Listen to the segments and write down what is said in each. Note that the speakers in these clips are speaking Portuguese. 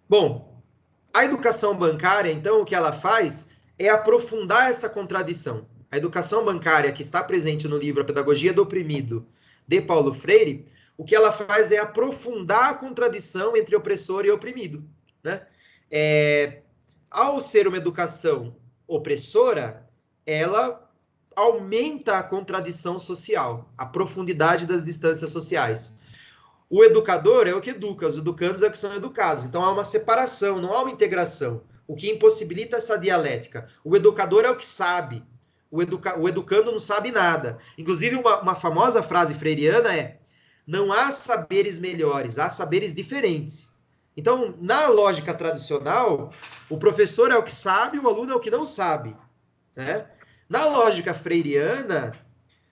Bom, a educação bancária, então, o que ela faz é aprofundar essa contradição. A educação bancária que está presente no livro A Pedagogia do Oprimido, de Paulo Freire, o que ela faz é aprofundar a contradição entre opressor e oprimido, né? Ao ser uma educação opressora, ela aumenta a contradição social, a profundidade das distâncias sociais. O educador é o que educa, os educandos é o que são educados. Então há uma separação, não há uma integração, o que impossibilita essa dialética. O educador é o que sabe, o educando não sabe nada. Inclusive, uma famosa frase freiriana é: não há saberes melhores, há saberes diferentes. Então, na lógica tradicional, o professor é o que sabe, o aluno é o que não sabe, né? Na lógica freiriana,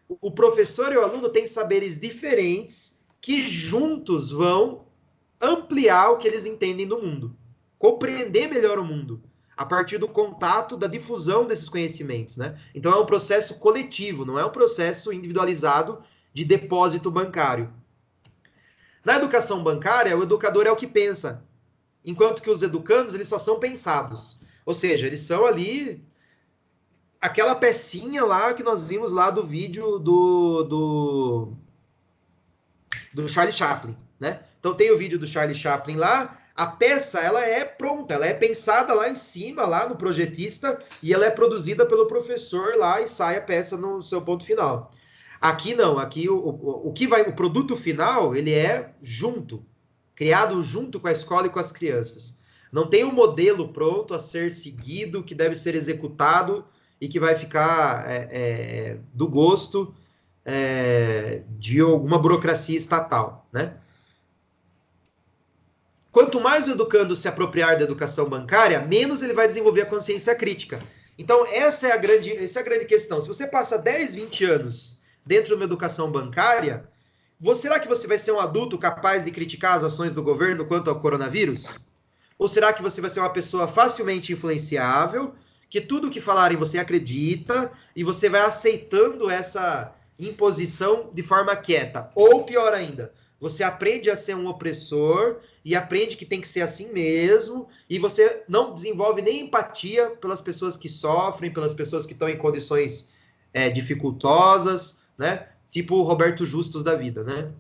o professor e o aluno têm saberes diferentes que juntos vão ampliar o que eles entendem do mundo, compreender melhor o mundo, a partir do contato, da difusão desses conhecimentos, né? Então é um processo coletivo, não é um processo individualizado de depósito bancário. Na educação bancária, o educador é o que pensa, enquanto que os educandos, eles só são pensados. Ou seja, eles são ali aquela pecinha lá que nós vimos lá do vídeo do Charlie Chaplin, né? Então tem o vídeo do Charlie Chaplin lá, a peça ela é pronta, ela é pensada lá em cima, lá no projetista, e ela é produzida pelo professor lá e sai a peça no seu ponto final. Aqui não, aqui o que vai, o produto final, ele é junto, criado junto com a escola e com as crianças. Não tem um modelo pronto a ser seguido, que deve ser executado e que vai ficar do gosto de alguma burocracia estatal, né? Quanto mais o educando se apropriar da educação bancária, menos ele vai desenvolver a consciência crítica. Então, essa é a grande questão. Se você passa 10, 20 anos dentro de uma educação bancária, será que você vai ser um adulto capaz de criticar as ações do governo quanto ao coronavírus? Ou será que você vai ser uma pessoa facilmente influenciável, que tudo que falarem você acredita e você vai aceitando essa imposição de forma quieta? Ou pior ainda, você aprende a ser um opressor e aprende que tem que ser assim mesmo, e você não desenvolve nem empatia pelas pessoas que sofrem, pelas pessoas que estão em condições dificultosas, né? Tipo o Roberto Justus da vida, né?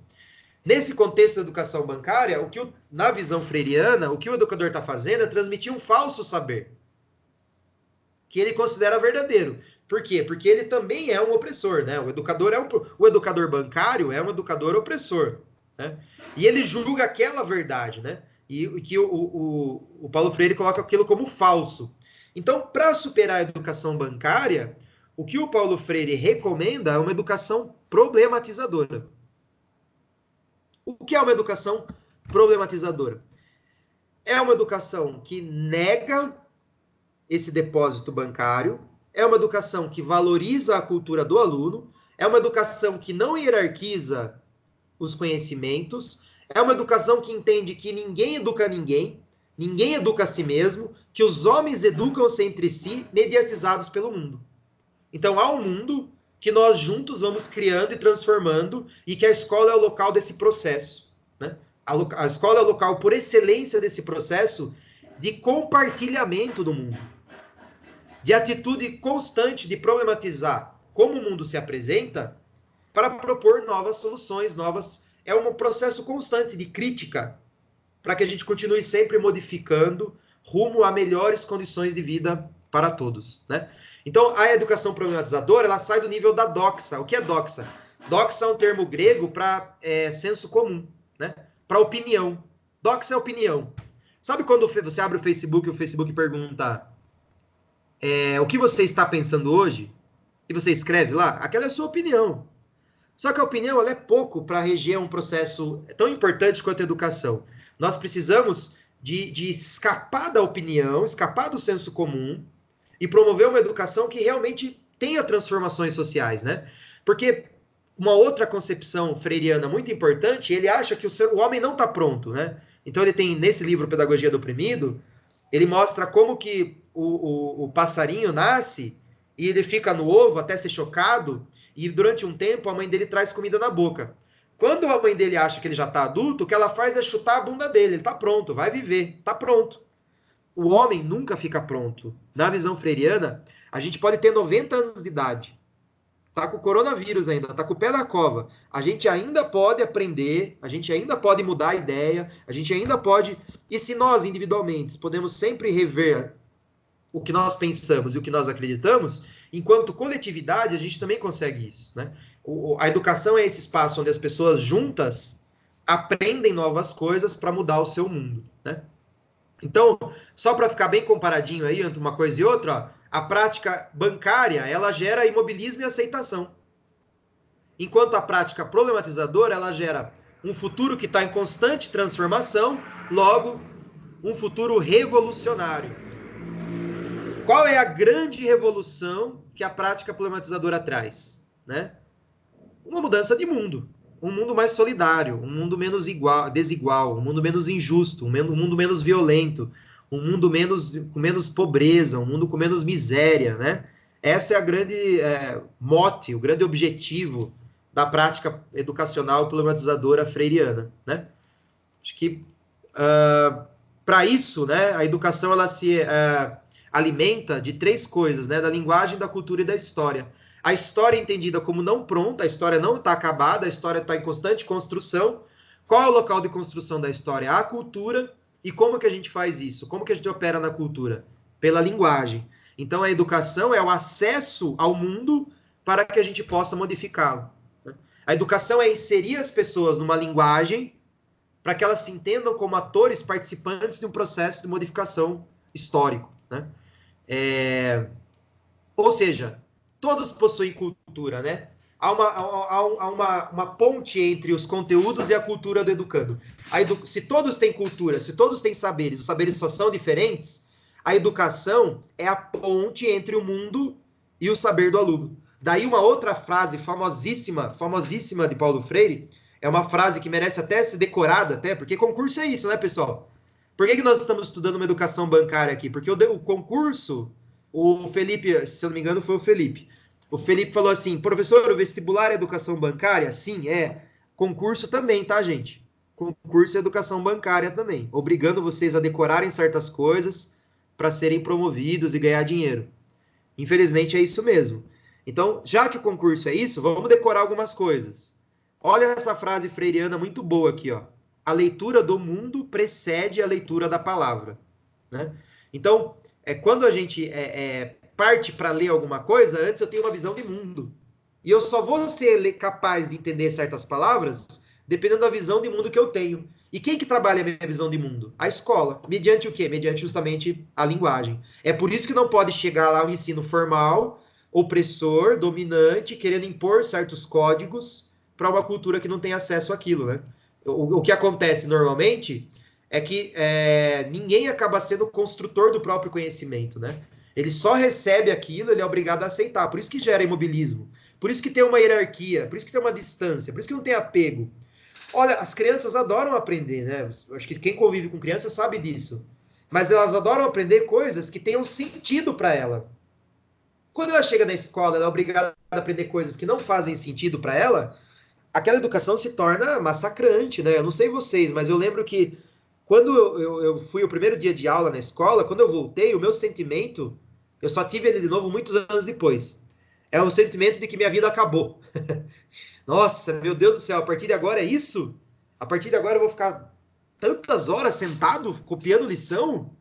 Nesse contexto da educação bancária, na visão freiriana, o que o educador está fazendo é transmitir um falso saber, que ele considera verdadeiro. Por quê? Porque ele também é um opressor, né? O educador bancário é um educador opressor, né? E ele julga aquela verdade, né? E que o Paulo Freire coloca aquilo como falso. Então, para superar a educação bancária, o que o Paulo Freire recomenda é uma educação problematizadora. O que é uma educação problematizadora? É uma educação que nega esse depósito bancário, é uma educação que valoriza a cultura do aluno, é uma educação que não hierarquiza os conhecimentos, é uma educação que entende que ninguém educa ninguém, ninguém educa a si mesmo, que os homens educam-se entre si, mediatizados pelo mundo. Então há um mundo que nós juntos vamos criando e transformando, e que a escola é o local desse processo, né? A escola é o local por excelência desse processo de compartilhamento do mundo, de atitude constante de problematizar como o mundo se apresenta para propor novas soluções, é um processo constante de crítica para que a gente continue sempre modificando rumo a melhores condições de vida para todos, né? Então, a educação problematizadora, ela sai do nível da doxa. O que é doxa? Doxa é um termo grego para senso comum, né? Para opinião. Doxa é opinião. Sabe quando você abre o Facebook e o Facebook pergunta o que você está pensando hoje? E você escreve lá? Aquela é a sua opinião. Só que a opinião ela é pouco para reger um processo tão importante quanto a educação. Nós precisamos de escapar da opinião, escapar do senso comum e promover uma educação que realmente tenha transformações sociais, né? Porque uma outra concepção freiriana muito importante, ele acha que o homem não está pronto, né? Então ele tem, nesse livro Pedagogia do Oprimido, ele mostra como que o passarinho nasce e ele fica no ovo até ser chocado, e durante um tempo a mãe dele traz comida na boca. Quando a mãe dele acha que ele já está adulto, o que ela faz é chutar a bunda dele. Ele está pronto, vai viver, está pronto. O homem nunca fica pronto. Na visão freiriana, a gente pode ter 90 anos de idade, tá com o coronavírus ainda, tá com o pé na cova. A gente ainda pode aprender, a gente ainda pode mudar a ideia, a gente ainda pode. E se nós, individualmente, podemos sempre rever o que nós pensamos e o que nós acreditamos, enquanto coletividade, a gente também consegue isso, né? A educação é esse espaço onde as pessoas juntas aprendem novas coisas para mudar o seu mundo, né? Então, só para ficar bem comparadinho aí entre uma coisa e outra, ó, a prática bancária, ela gera imobilismo e aceitação. Enquanto a prática problematizadora, ela gera um futuro que está em constante transformação, logo, um futuro revolucionário. Qual é a grande revolução que a prática problematizadora traz, né? Uma mudança de mundo. Um mundo mais solidário, um mundo menos desigual, um mundo menos injusto, um mundo menos violento, um mundo com menos pobreza, um mundo com menos miséria, né? Essa é a grande mote, o grande objetivo da prática educacional problematizadora freiriana, né? Acho que para isso, né, a educação ela se alimenta de três coisas, né? Da linguagem, da cultura e da história. A história é entendida como não pronta, a história não está acabada, a história está em constante construção. Qual é o local de construção da história? A cultura. E como que a gente faz isso? Como que a gente opera na cultura? Pela linguagem. Então, a educação é o acesso ao mundo para que a gente possa modificá-lo. A educação é inserir as pessoas numa linguagem para que elas se entendam como atores participantes de um processo de modificação histórico, né? Ou seja, todos possuem cultura, né? Há uma ponte entre os conteúdos e a cultura do educando. Se todos têm cultura, se todos têm saberes, os saberes só são diferentes, a educação é a ponte entre o mundo e o saber do aluno. Daí uma outra frase famosíssima de Paulo Freire, é uma frase que merece até ser decorada, até, porque concurso é isso, né, pessoal? Por que nós estamos estudando uma educação bancária aqui? Porque o concurso, o Felipe, se eu não me engano, foi o Felipe. O Felipe falou assim, professor, o vestibular é educação bancária? Sim, é. Concurso também, tá, gente? Concurso é educação bancária também, obrigando vocês a decorarem certas coisas para serem promovidos e ganhar dinheiro. Infelizmente é isso mesmo. Então, já que o concurso é isso, vamos decorar algumas coisas. Olha essa frase freiriana muito boa aqui, ó. A leitura do mundo precede a leitura da palavra, né? Então, quando a gente parte para ler alguma coisa, antes eu tenho uma visão de mundo. E eu só vou ser capaz de entender certas palavras dependendo da visão de mundo que eu tenho. E quem que trabalha a minha visão de mundo? A escola. Mediante o quê? Mediante justamente a linguagem. É por isso que não pode chegar lá o ensino formal, opressor, dominante, querendo impor certos códigos para uma cultura que não tem acesso àquilo, né? O que acontece normalmente é que ninguém acaba sendo construtor do próprio conhecimento, né? Ele só recebe aquilo, ele é obrigado a aceitar. Por isso que gera imobilismo. Por isso que tem uma hierarquia, por isso que tem uma distância, por isso que não tem apego. Olha, as crianças adoram aprender, né? Acho que quem convive com criança sabe disso. Mas elas adoram aprender coisas que tenham sentido para ela. Quando ela chega na escola, ela é obrigada a aprender coisas que não fazem sentido para ela, aquela educação se torna massacrante, né? Eu não sei vocês, mas eu lembro que quando eu fui o primeiro dia de aula na escola, quando eu voltei, o meu sentimento, eu só tive ele de novo muitos anos depois. É o sentimento de que minha vida acabou. Nossa, meu Deus do céu, a partir de agora é isso? A partir de agora eu vou ficar tantas horas sentado copiando lição?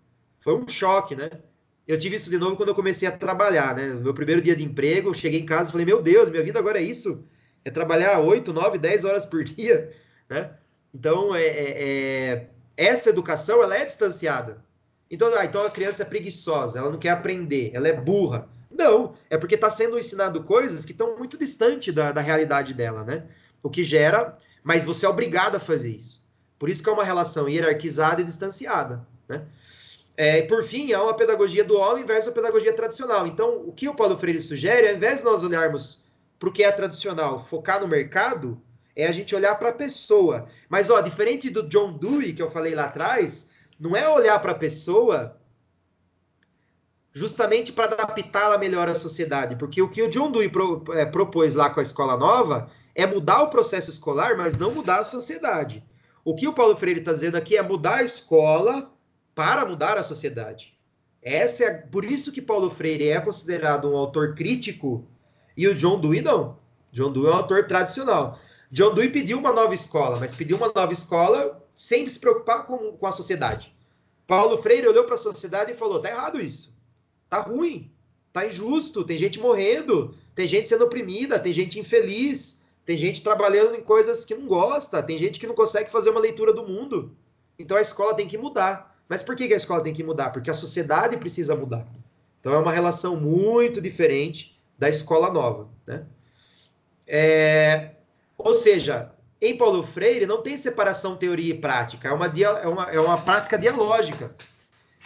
Foi um choque, né? Eu tive isso de novo quando eu comecei a trabalhar, né? No meu primeiro dia de emprego, eu cheguei em casa e falei, meu Deus, minha vida agora é isso? É trabalhar 8, 9, 10 horas por dia, né? Então, essa educação, ela é distanciada. Então a criança é preguiçosa, ela não quer aprender, ela é burra. Não, é porque está sendo ensinado coisas que estão muito distantes da realidade dela, né? O que gera, mas você é obrigado a fazer isso. Por isso que é uma relação hierarquizada e distanciada, né? Por fim, há uma pedagogia do homem versus a pedagogia tradicional. Então, o que o Paulo Freire sugere, ao invés de nós olharmos para o que é tradicional, focar no mercado, é a gente olhar para a pessoa. Mas, ó, diferente do John Dewey, que eu falei lá atrás, não é olhar para a pessoa justamente para adaptá-la melhor à sociedade. Porque o que o John Dewey propôs lá com a Escola Nova é mudar o processo escolar, mas não mudar a sociedade. O que o Paulo Freire está dizendo aqui é mudar a escola para mudar a sociedade. Por isso que Paulo Freire é considerado um autor crítico e o John Dewey não. John Dewey é um autor tradicional. John Dewey pediu uma nova escola, mas pediu uma nova escola sem se preocupar com a sociedade. Paulo Freire olhou para a sociedade e falou, tá errado isso. Tá ruim, tá injusto, tem gente morrendo, tem gente sendo oprimida, tem gente infeliz, tem gente trabalhando em coisas que não gosta, tem gente que não consegue fazer uma leitura do mundo. Então a escola tem que mudar. Mas por que a escola tem que mudar? Porque a sociedade precisa mudar. Então é uma relação muito diferente da escola nova, né? Ou seja, em Paulo Freire não tem separação teoria e prática, é uma prática dialógica.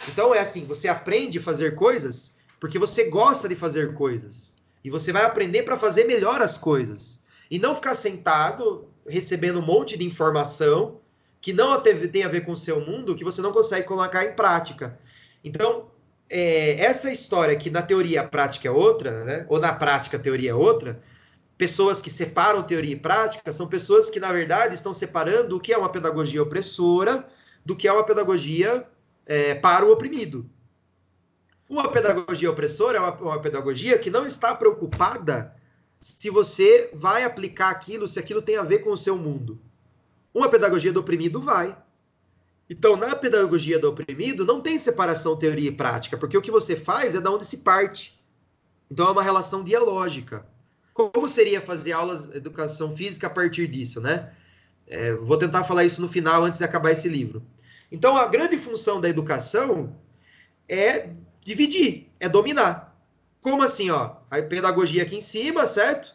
Então é assim, você aprende a fazer coisas porque você gosta de fazer coisas. E você vai aprender para fazer melhor as coisas. E não ficar sentado, recebendo um monte de informação que não tem a ver com o seu mundo, que você não consegue colocar em prática. Então, essa história que na teoria a prática é outra, né? Ou na prática a teoria é outra, pessoas que separam teoria e prática são pessoas que, na verdade, estão separando o que é uma pedagogia opressora do que é uma pedagogia para o oprimido. Uma pedagogia opressora é uma pedagogia que não está preocupada se você vai aplicar aquilo, se aquilo tem a ver com o seu mundo. Uma pedagogia do oprimido vai. Então, na pedagogia do oprimido, não tem separação teoria e prática, porque o que você faz é da onde se parte. Então, é uma relação dialógica. Como seria fazer aulas de educação física a partir disso, né? Vou tentar falar isso no final, antes de acabar esse livro. Então, a grande função da educação é dividir, é dominar. Como assim, ó? A pedagogia aqui em cima, certo?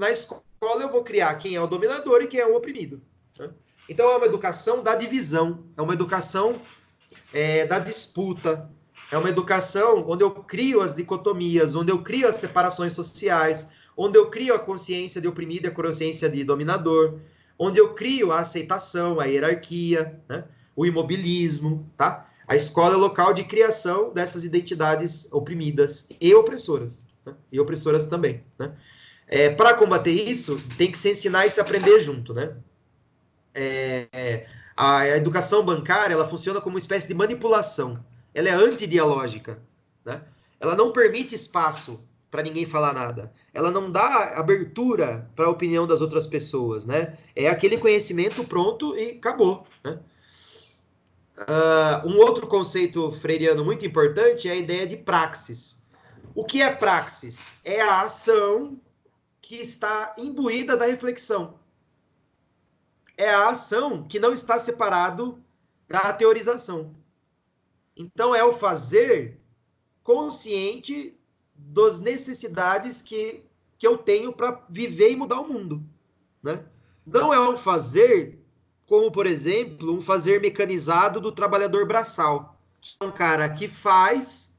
Na escola, eu vou criar quem é o dominador e quem é o oprimido. Né? Então, é uma educação da divisão, é uma educação da disputa, é uma educação onde eu crio as dicotomias, onde eu crio as separações sociais, onde eu crio a consciência de oprimido e a consciência de dominador, onde eu crio a aceitação, a hierarquia, né? O imobilismo, tá? A escola é local de criação dessas identidades oprimidas e opressoras, né? E opressoras também, né? Para combater isso, tem que se ensinar e se aprender junto, né? A educação bancária, ela funciona como uma espécie de manipulação. Ela é antidialógica, né? Ela não permite espaço para ninguém falar nada. Ela não dá abertura para a opinião das outras pessoas, né? É aquele conhecimento pronto e acabou, né? Um outro conceito freiriano muito importante é a ideia de praxis. O que é praxis? É a ação que está imbuída da reflexão. É a ação que não está separado da teorização. Então, é o fazer consciente das necessidades que eu tenho para viver e mudar o mundo, né? Não é um fazer como, por exemplo, um fazer mecanizado do trabalhador braçal. É um cara que faz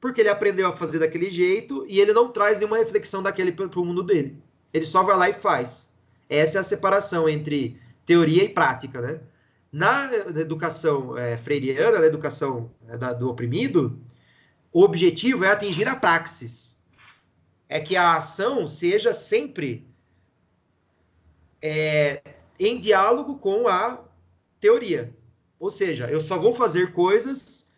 porque ele aprendeu a fazer daquele jeito e ele não traz nenhuma reflexão daquele para o mundo dele. Ele só vai lá e faz. Essa é a separação entre teoria e prática, né? Na educação freiriana, na educação do oprimido, o objetivo é atingir a praxis. É que a ação seja sempre em diálogo com a teoria. Ou seja, eu só vou fazer coisas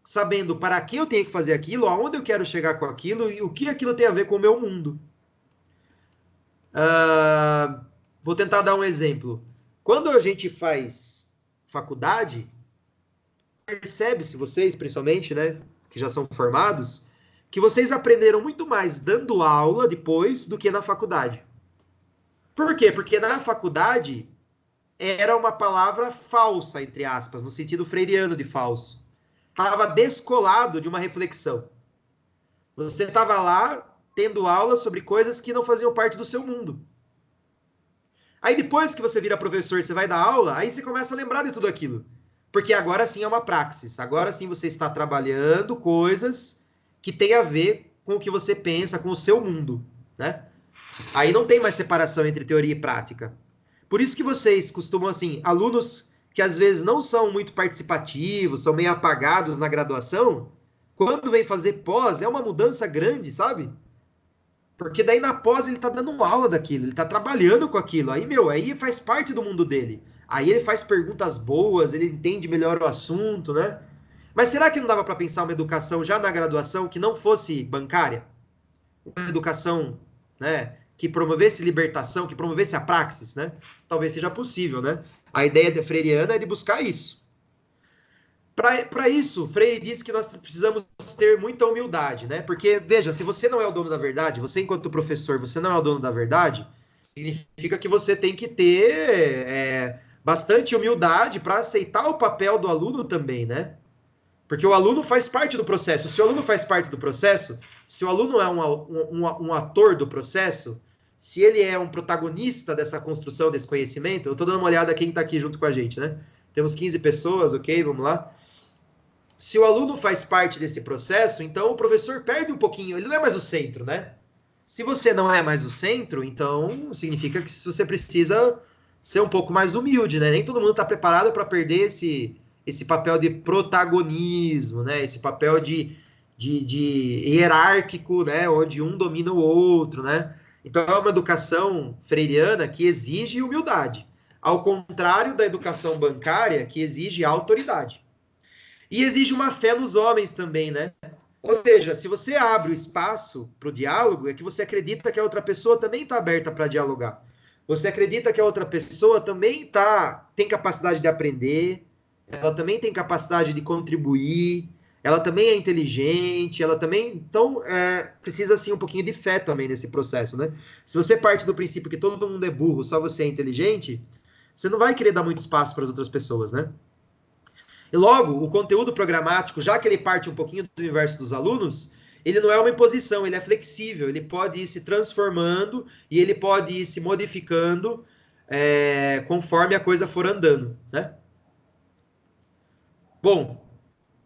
sabendo para que eu tenho que fazer aquilo, aonde eu quero chegar com aquilo e o que aquilo tem a ver com o meu mundo. Vou tentar dar um exemplo. Quando a gente faz faculdade, percebe-se vocês, principalmente, né, que já são formados, que vocês aprenderam muito mais dando aula depois do que na faculdade. Por quê? Porque na faculdade era uma palavra falsa, entre aspas, no sentido freiriano de falso. Estava descolado de uma reflexão. Você estava lá tendo aula sobre coisas que não faziam parte do seu mundo. Aí depois que você vira professor e você vai dar aula, aí você começa a lembrar de tudo aquilo. Porque agora sim é uma praxis. Agora sim você está trabalhando coisas que têm a ver com o que você pensa, com o seu mundo, né? Aí não tem mais separação entre teoria e prática. Por isso que vocês costumam, assim, alunos que às vezes não são muito participativos, são meio apagados na graduação, quando vem fazer pós, é uma mudança grande, sabe? Porque daí na pós ele tá dando aula daquilo, ele tá trabalhando com aquilo. Aí, meu, aí faz parte do mundo dele. Aí ele faz perguntas boas, ele entende melhor o assunto, né? Mas será que não dava para pensar uma educação já na graduação que não fosse bancária? Uma educação, né, que promovesse libertação, que promovesse a praxis, né? Talvez seja possível, né? A ideia freiriana é de buscar isso. Para isso, Freire diz que nós precisamos ter muita humildade, né? Porque, veja, se você não é o dono da verdade, você, enquanto professor, você não é o dono da verdade, significa que você tem que ter bastante humildade para aceitar o papel do aluno também, né? Porque o aluno faz parte do processo. Se o aluno faz parte do processo, se o aluno é um ator do processo, se ele é um protagonista dessa construção desse conhecimento, eu estou dando uma olhada quem está aqui junto com a gente, né? Temos 15 pessoas, ok? Vamos lá. Se o aluno faz parte desse processo, então o professor perde um pouquinho, ele não é mais o centro, né? Se você não é mais o centro, então significa que você precisa ser um pouco mais humilde, né? Nem todo mundo está preparado para perder esse papel de protagonismo, né? Esse papel de hierárquico, né? Onde um domina o outro, né? Então é uma educação freiriana que exige humildade, ao contrário da educação bancária que exige autoridade. E exige uma fé nos homens também, né? Ou seja, se você abre o espaço para o diálogo, é que você acredita que a outra pessoa também está aberta para dialogar. Você acredita que a outra pessoa também tem capacidade de aprender, ela também tem capacidade de contribuir, ela também é inteligente, ela também. Então, precisa, assim, um pouquinho de fé também nesse processo, né? Se você parte do princípio que todo mundo é burro, só você é inteligente, você não vai querer dar muito espaço para as outras pessoas, né? E logo, o conteúdo programático, já que ele parte um pouquinho do universo dos alunos, ele não é uma imposição, ele é flexível, ele pode ir se transformando e ele pode ir se modificando conforme a coisa for andando, né? Bom,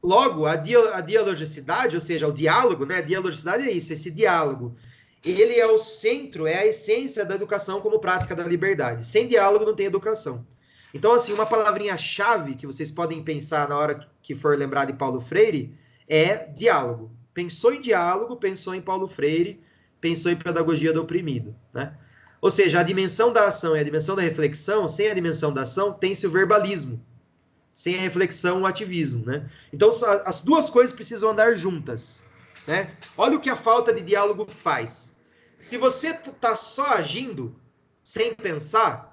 logo, a dialogicidade, ou seja, o diálogo, né? A dialogicidade é isso, esse diálogo. Ele é o centro, é a essência da educação como prática da liberdade. Sem diálogo não tem educação. Então, assim, uma palavrinha-chave que vocês podem pensar na hora que for lembrar de Paulo Freire é diálogo. Pensou em diálogo, pensou em Paulo Freire, pensou em pedagogia do oprimido, né? Ou seja, a dimensão da ação e a dimensão da reflexão, sem a dimensão da ação, tem-se o verbalismo. Sem a reflexão, o ativismo, né? Então, as duas coisas precisam andar juntas, né? Olha o que a falta de diálogo faz. Se você está só agindo, sem pensar,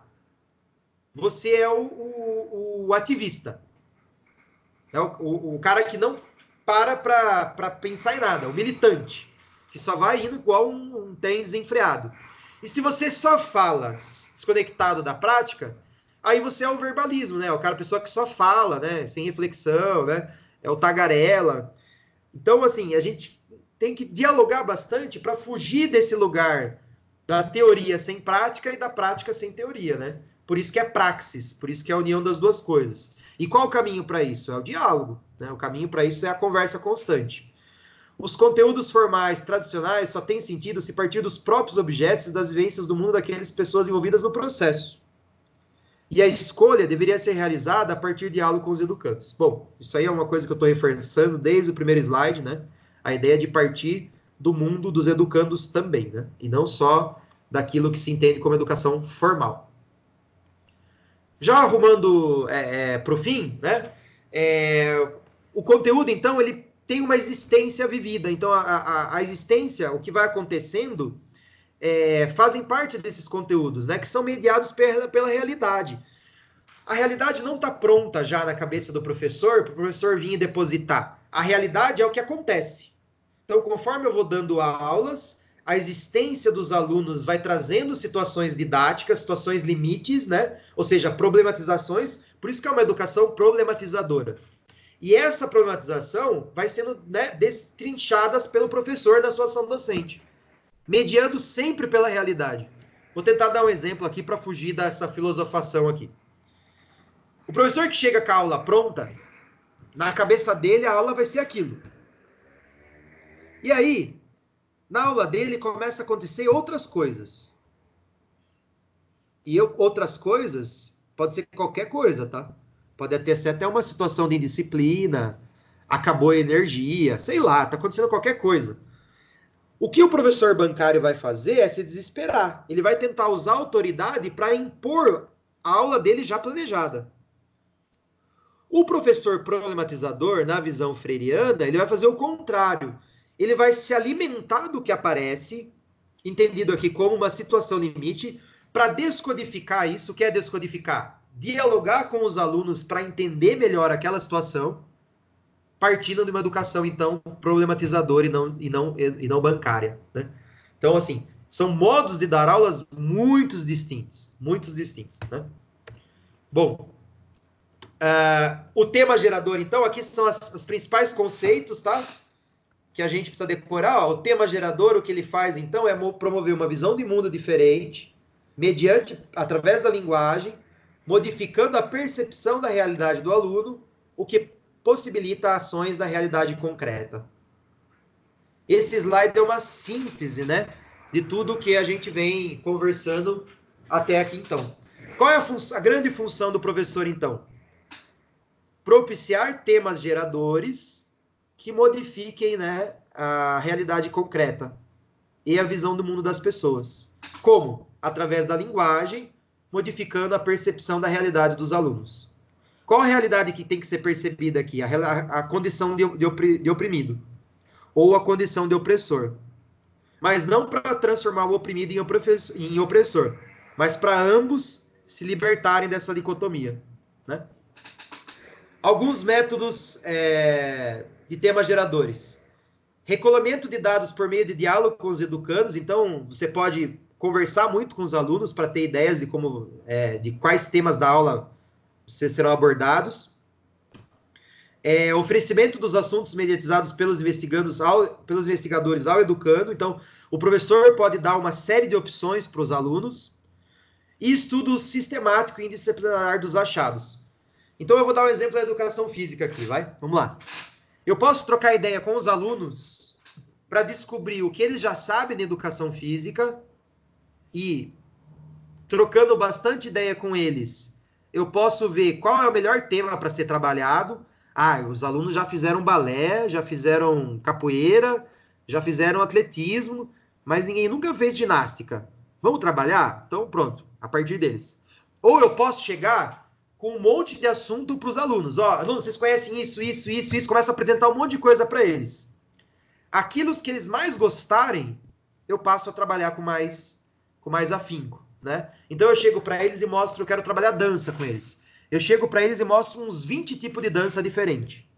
você é o ativista. É o cara que não para pensar em nada, o militante, que só vai indo igual um trem desenfreado. E se você só fala desconectado da prática, aí você é o verbalismo, né? O cara, a pessoa que só fala, né? Sem reflexão, né? É o tagarela. Então, assim, a gente tem que dialogar bastante para fugir desse lugar da teoria sem prática e da prática sem teoria, né? Por isso que é praxis, por isso que é a união das duas coisas. E qual o caminho para isso? É o diálogo, né? O caminho para isso é a conversa constante. Os conteúdos formais tradicionais só têm sentido se partir dos próprios objetos e das vivências do mundo daquelas pessoas envolvidas no processo. E a escolha deveria ser realizada a partir de diálogo com os educandos. Bom, isso aí é uma coisa que eu estou reforçando desde o primeiro slide, né? A ideia de partir do mundo dos educandos também, né? E não só daquilo que se entende como educação formal. Já arrumando para o fim, né? O conteúdo, então, ele tem uma existência vivida. Então, a existência, o que vai acontecendo, fazem parte desses conteúdos, né? Que são mediados pela realidade. A realidade não está pronta já na cabeça do professor para o professor vir e depositar. A realidade é o que acontece. Então, conforme eu vou dando aulas, a existência dos alunos vai trazendo situações didáticas, situações limites, né? Ou seja, problematizações. Por isso que é uma educação problematizadora. E essa problematização vai sendo, né, destrinchadas pelo professor na sua ação docente, mediando sempre pela realidade. Vou tentar dar um exemplo aqui para fugir dessa filosofação aqui. O professor que chega com a aula pronta, na cabeça dele a aula vai ser aquilo. E aí, na aula dele começa a acontecer outras coisas. E outras coisas pode ser qualquer coisa, tá? Pode ser até uma situação de indisciplina, acabou a energia, sei lá, tá acontecendo qualquer coisa. O que o professor bancário vai fazer é se desesperar. Ele vai tentar usar a autoridade para impor a aula dele já planejada. O professor problematizador, na visão freiriana, ele vai fazer o contrário. Ele vai se alimentar do que aparece, entendido aqui como uma situação limite, para descodificar isso. O que é descodificar? Dialogar com os alunos para entender melhor aquela situação, partindo de uma educação, então, problematizadora e não bancária. Né? Então, assim, são modos de dar aulas muito distintos. Muitos distintos. Né? Bom, o tema gerador, então, aqui são os principais conceitos, tá? Que a gente precisa decorar. Ó. O tema gerador, o que ele faz, então, é promover uma visão de mundo diferente, através da linguagem, modificando a percepção da realidade do aluno, o que possibilita ações da realidade concreta. Esse slide é uma síntese, né, de tudo que a gente vem conversando até aqui, então. Qual é a grande função do professor, então? Propiciar temas geradores que modifiquem, né, a realidade concreta e a visão do mundo das pessoas. Como? Através da linguagem, modificando a percepção da realidade dos alunos. Qual a realidade que tem que ser percebida aqui? A condição de oprimido. Ou a condição de opressor. Mas não para transformar o oprimido em opressor, mas para ambos se libertarem dessa dicotomia. Né? Alguns métodos de temas geradores. Recolhimento de dados por meio de diálogo com os educandos. Então, você pode conversar muito com os alunos para ter ideias de quais temas da aula serão abordados. Oferecimento dos assuntos mediatizados pelos investigadores ao educando. Então, o professor pode dar uma série de opções para os alunos. E estudo sistemático e indisciplinar dos achados. Então, eu vou dar um exemplo da educação física aqui, vai? Vamos lá. Eu posso trocar ideia com os alunos para descobrir o que eles já sabem de educação física e, trocando bastante ideia com eles, eu posso ver qual é o melhor tema para ser trabalhado. Os alunos já fizeram balé, já fizeram capoeira, já fizeram atletismo, mas ninguém nunca fez ginástica. Vamos trabalhar? Então, pronto, a partir deles. Ou eu posso chegar com um monte de assunto para os alunos. Alunos, vocês conhecem isso, começa a apresentar um monte de coisa para eles. Aquilo que eles mais gostarem, eu passo a trabalhar com mais afinco. Né? Então eu chego para eles e mostro, eu quero trabalhar dança com eles. Eu chego para eles e mostro uns 20 tipos de dança diferente.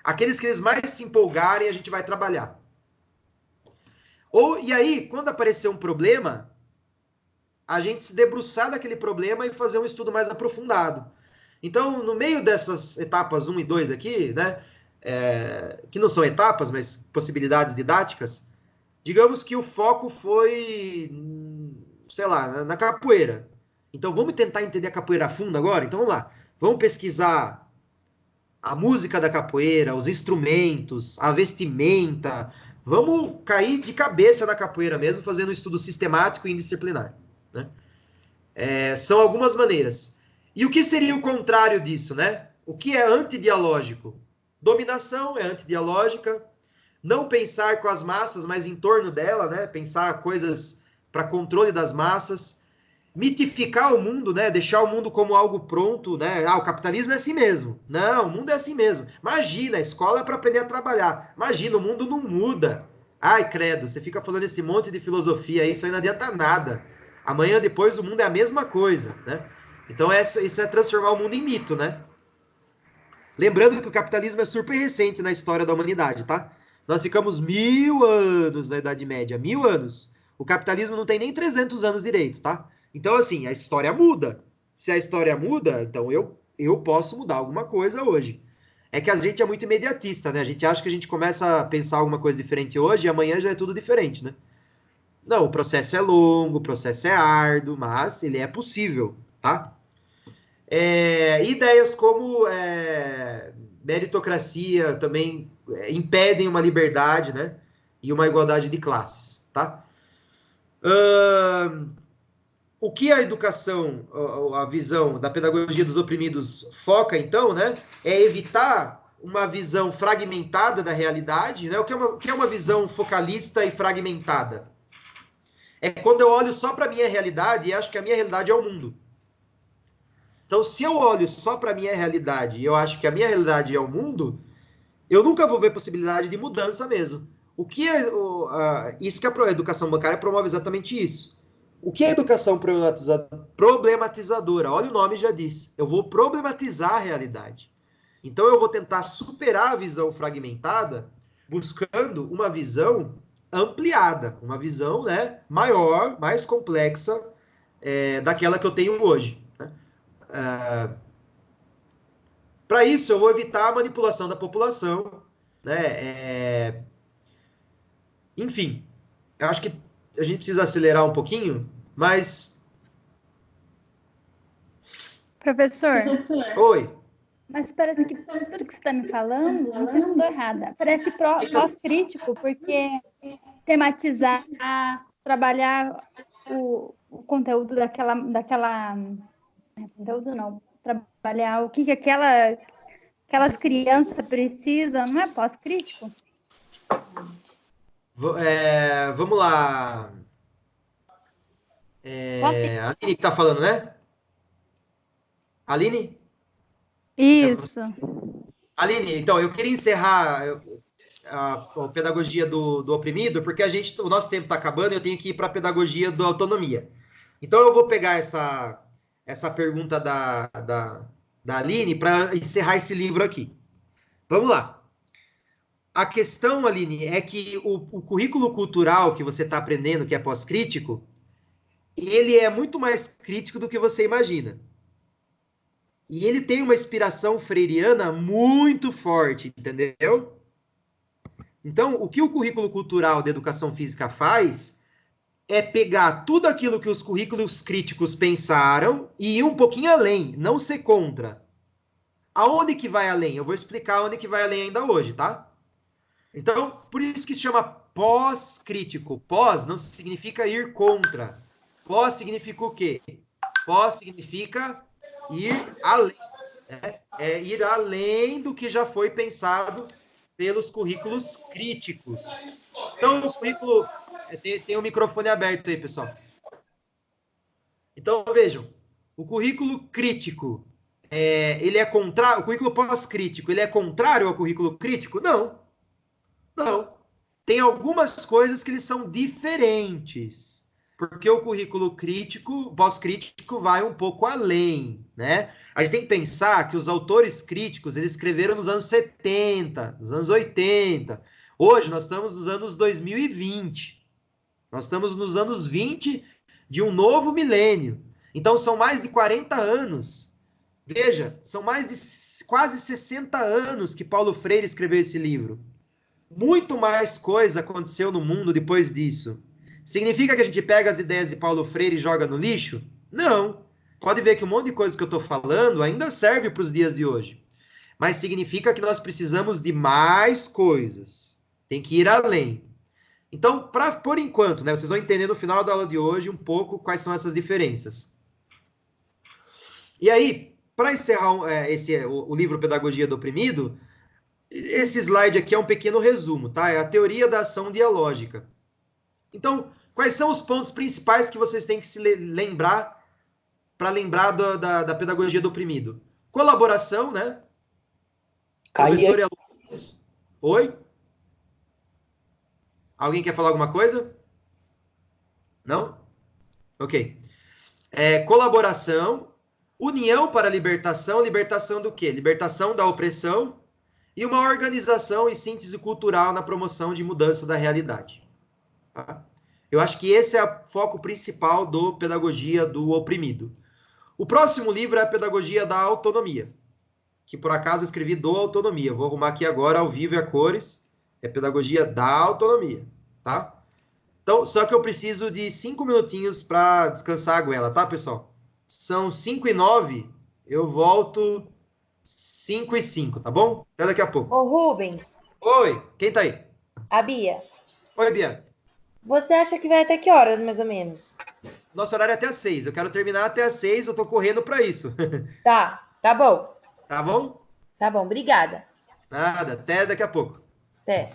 Aqueles que eles mais se empolgarem, a gente vai trabalhar. E aí, quando aparecer um problema, a gente se debruçar daquele problema e fazer um estudo mais aprofundado. Então, no meio dessas etapas 1 e 2 aqui, né, que não são etapas, mas possibilidades didáticas, digamos que o foco foi, sei lá, na capoeira. Então, vamos tentar entender a capoeira a fundo agora? Então, vamos lá. Vamos pesquisar a música da capoeira, os instrumentos, a vestimenta. Vamos cair de cabeça na capoeira mesmo, fazendo um estudo sistemático e indisciplinar. Né? São algumas maneiras. E o que seria o contrário disso, né? O que é antidialógico? Dominação é antidialógica. Não pensar com as massas, mas em torno dela, né? Pensar coisas para controle das massas. Mitificar o mundo, né? Deixar o mundo como algo pronto, né? O capitalismo é assim mesmo. Não, o mundo é assim mesmo. Imagina, a escola é para aprender a trabalhar. Imagina, o mundo não muda. Ai, credo, você fica falando esse monte de filosofia aí, isso aí não adianta nada. Amanhã depois o mundo é a mesma coisa, né? Então isso é transformar o mundo em mito, né? Lembrando que o capitalismo é super recente na história da humanidade, tá? Nós ficamos 1000 anos na Idade Média, 1000 anos. O capitalismo não tem nem 300 anos direito, tá? Então, assim, a história muda. Se a história muda, então eu posso mudar alguma coisa hoje. É que a gente é muito imediatista, né? A gente acha que a gente começa a pensar alguma coisa diferente hoje e amanhã já é tudo diferente, né? Não, o processo é longo, o processo é árduo, mas ele é possível, tá? Ideias como meritocracia também impedem uma liberdade, né? E uma igualdade de classes, tá? O que a educação, a visão da pedagogia dos oprimidos foca, então, né? É evitar uma visão fragmentada da realidade, né? O que é uma visão focalista e fragmentada? É quando eu olho só para a minha realidade e acho que a minha realidade é o mundo. Então, se eu olho só para a minha realidade e eu acho que a minha realidade é o mundo, eu nunca vou ver possibilidade de mudança mesmo. O que é isso que a educação bancária promove exatamente isso. O que é educação problematizadora? Olha, o nome já diz. Eu vou problematizar a realidade. Então eu vou tentar superar a visão fragmentada, buscando uma visão ampliada, uma visão, né, maior, mais complexa daquela que eu tenho hoje. Né? Para isso, eu vou evitar a manipulação da população, né? Enfim, eu acho que a gente precisa acelerar um pouquinho, mas... Professor, Oi. mas parece que tudo que você está me falando, não sei se estou errada, parece pós-crítico, porque tematizar, trabalhar o conteúdo daquela conteúdo não, trabalhar o que aquelas crianças precisam, não é pós-crítico? Vamos lá. A Aline que tá falando, né? Aline? Isso. Aline, então, eu queria encerrar a pedagogia do oprimido, porque o nosso tempo está acabando e eu tenho que ir para a pedagogia da autonomia. Então, eu vou pegar essa pergunta da Aline para encerrar esse livro aqui. Vamos lá. A questão, Aline, é que o currículo cultural que você está aprendendo, que é pós-crítico, ele é muito mais crítico do que você imagina. E ele tem uma inspiração freiriana muito forte, entendeu? Então, o que o currículo cultural de educação física faz é pegar tudo aquilo que os currículos críticos pensaram e ir um pouquinho além, não ser contra. Aonde que vai além? Eu vou explicar onde que vai além ainda hoje, tá? Então, por isso que se chama pós-crítico. Pós não significa ir contra. Pós significa o quê? Pós significa ir além. Né? É ir além do que já foi pensado pelos currículos críticos. Então, o currículo... Tem o microfone aberto aí, pessoal. Então, vejam. O currículo crítico, ele é contrário... O currículo pós-crítico, ele é contrário ao currículo crítico? Não. Não. Tem algumas coisas que eles são diferentes. Porque o currículo crítico, pós-crítico, vai um pouco além, né? A gente tem que pensar que os autores críticos, eles escreveram nos anos 70, nos anos 80. Hoje, nós estamos nos anos 2020. Nós estamos nos anos 20 de um novo milênio. Então, são mais de 40 anos. Veja, são mais de quase 60 anos que Paulo Freire escreveu esse livro. Muito mais coisa aconteceu no mundo depois disso. Significa que a gente pega as ideias de Paulo Freire e joga no lixo? Não. Pode ver que um monte de coisa que eu estou falando ainda serve para os dias de hoje. Mas significa que nós precisamos de mais coisas. Tem que ir além. Então, por enquanto, né, vocês vão entender no final da aula de hoje um pouco quais são essas diferenças. E aí, para encerrar o livro Pedagogia do Oprimido, esse slide aqui é um pequeno resumo, tá? É a teoria da ação dialógica. Então, quais são os pontos principais que vocês têm que se lembrar para lembrar da pedagogia do oprimido? Colaboração, né? Professor e alunos. Oi? Alguém quer falar alguma coisa? Não? Ok. Colaboração, união para a libertação. Libertação do quê? Libertação da opressão e uma organização e síntese cultural na promoção de mudança da realidade. Tá? Eu acho que esse é o foco principal do Pedagogia do Oprimido. O próximo livro é a Pedagogia da Autonomia, que por acaso eu escrevi do Autonomia. Vou arrumar aqui agora ao vivo e a cores. É Pedagogia da Autonomia, tá? Então, só que eu preciso de 5 minutinhos para descansar a goela, tá, pessoal? São 5:09, eu volto 5:05, tá bom? Até daqui a pouco. Ô, Rubens. Oi, quem tá aí? A Bia. Oi, Bia. Você acha que vai até que horas, mais ou menos? Nosso horário é até às 6. Eu quero terminar até às 6, eu tô correndo para isso. Tá bom. Tá bom? Tá bom, obrigada. Nada, até daqui a pouco. Até.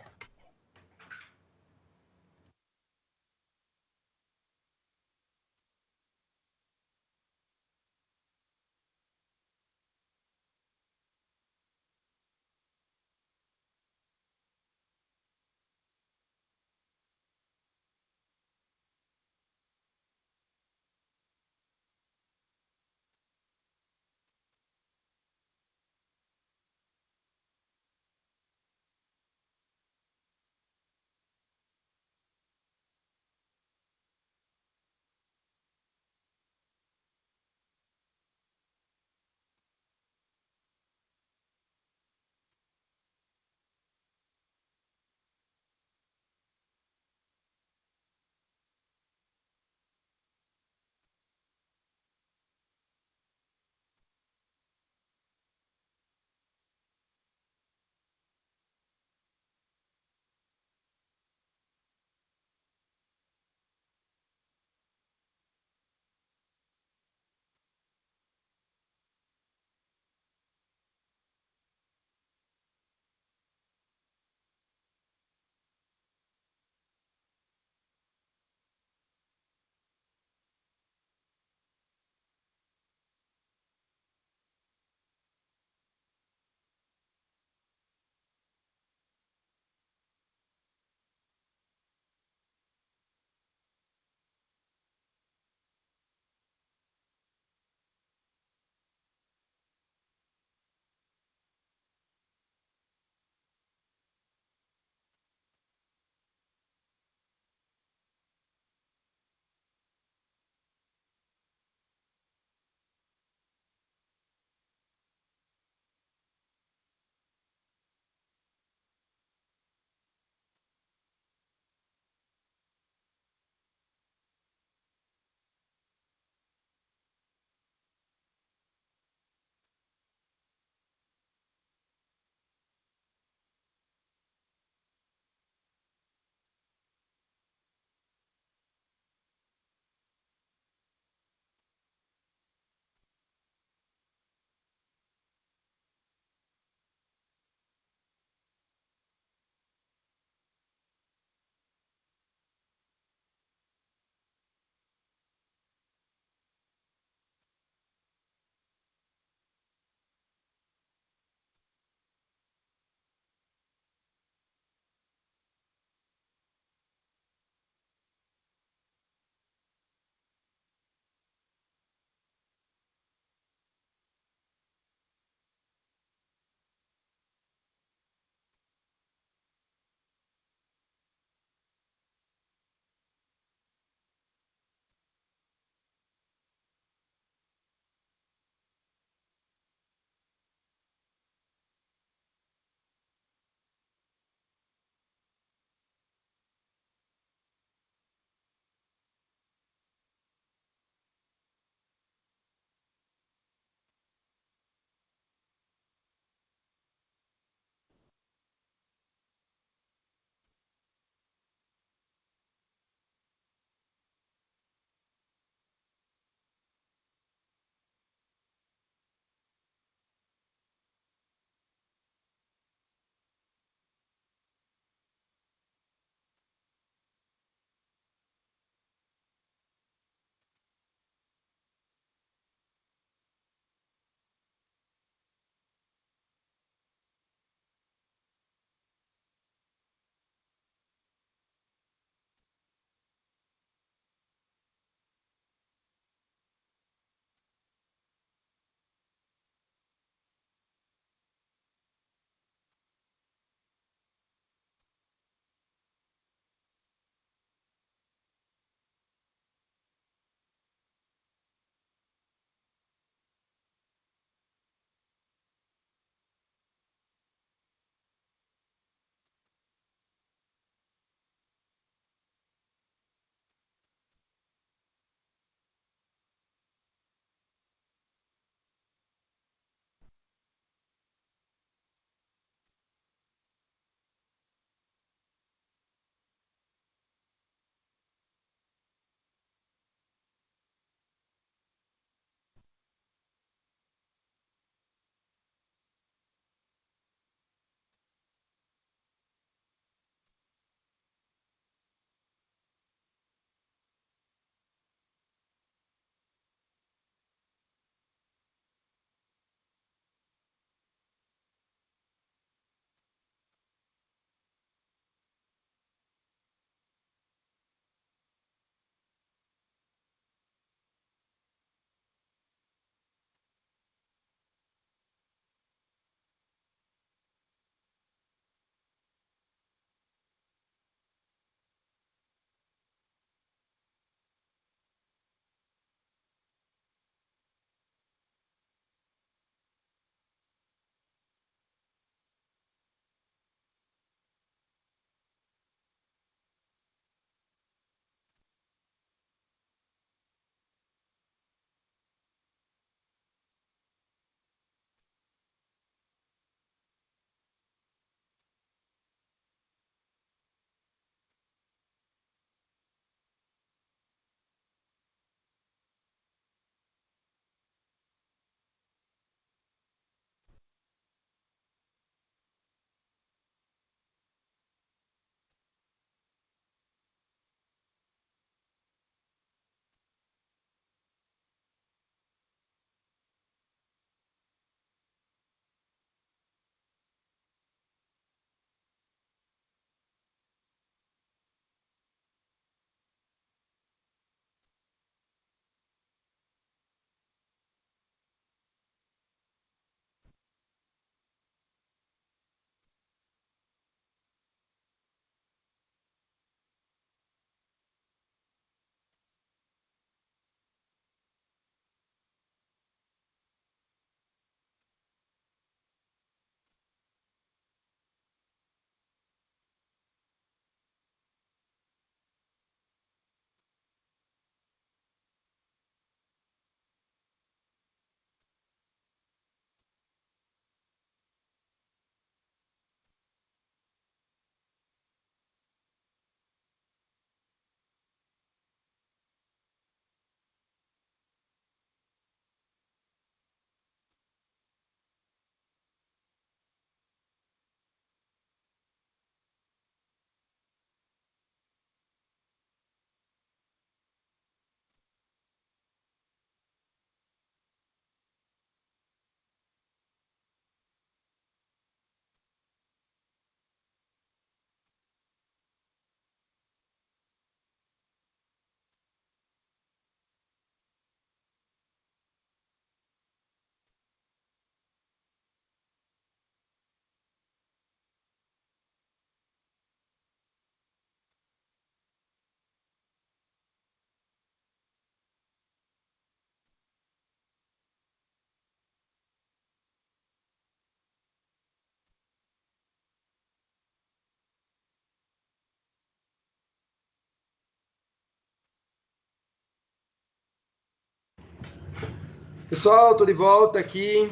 Pessoal, estou de volta aqui.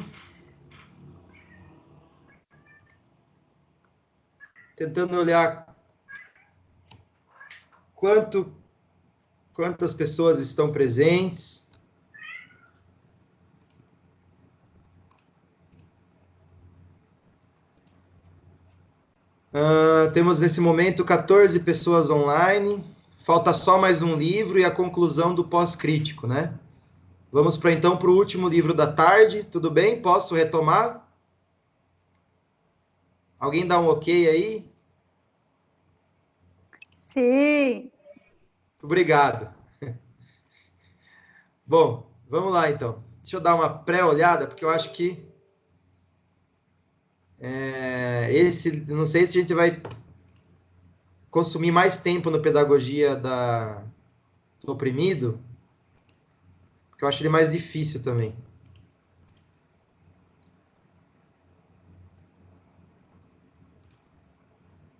Tentando olhar quantas pessoas estão presentes. Temos nesse momento 14 pessoas online. Falta só mais um livro e a conclusão do pós-crítico, né? Vamos então para o último livro da tarde. Tudo bem? Posso retomar? Alguém dá um ok aí? Sim. Obrigado. Bom, vamos lá então. Deixa eu dar uma pré-olhada, porque eu acho que não sei se a gente vai consumir mais tempo no Pedagogia do Oprimido, porque eu acho ele mais difícil também.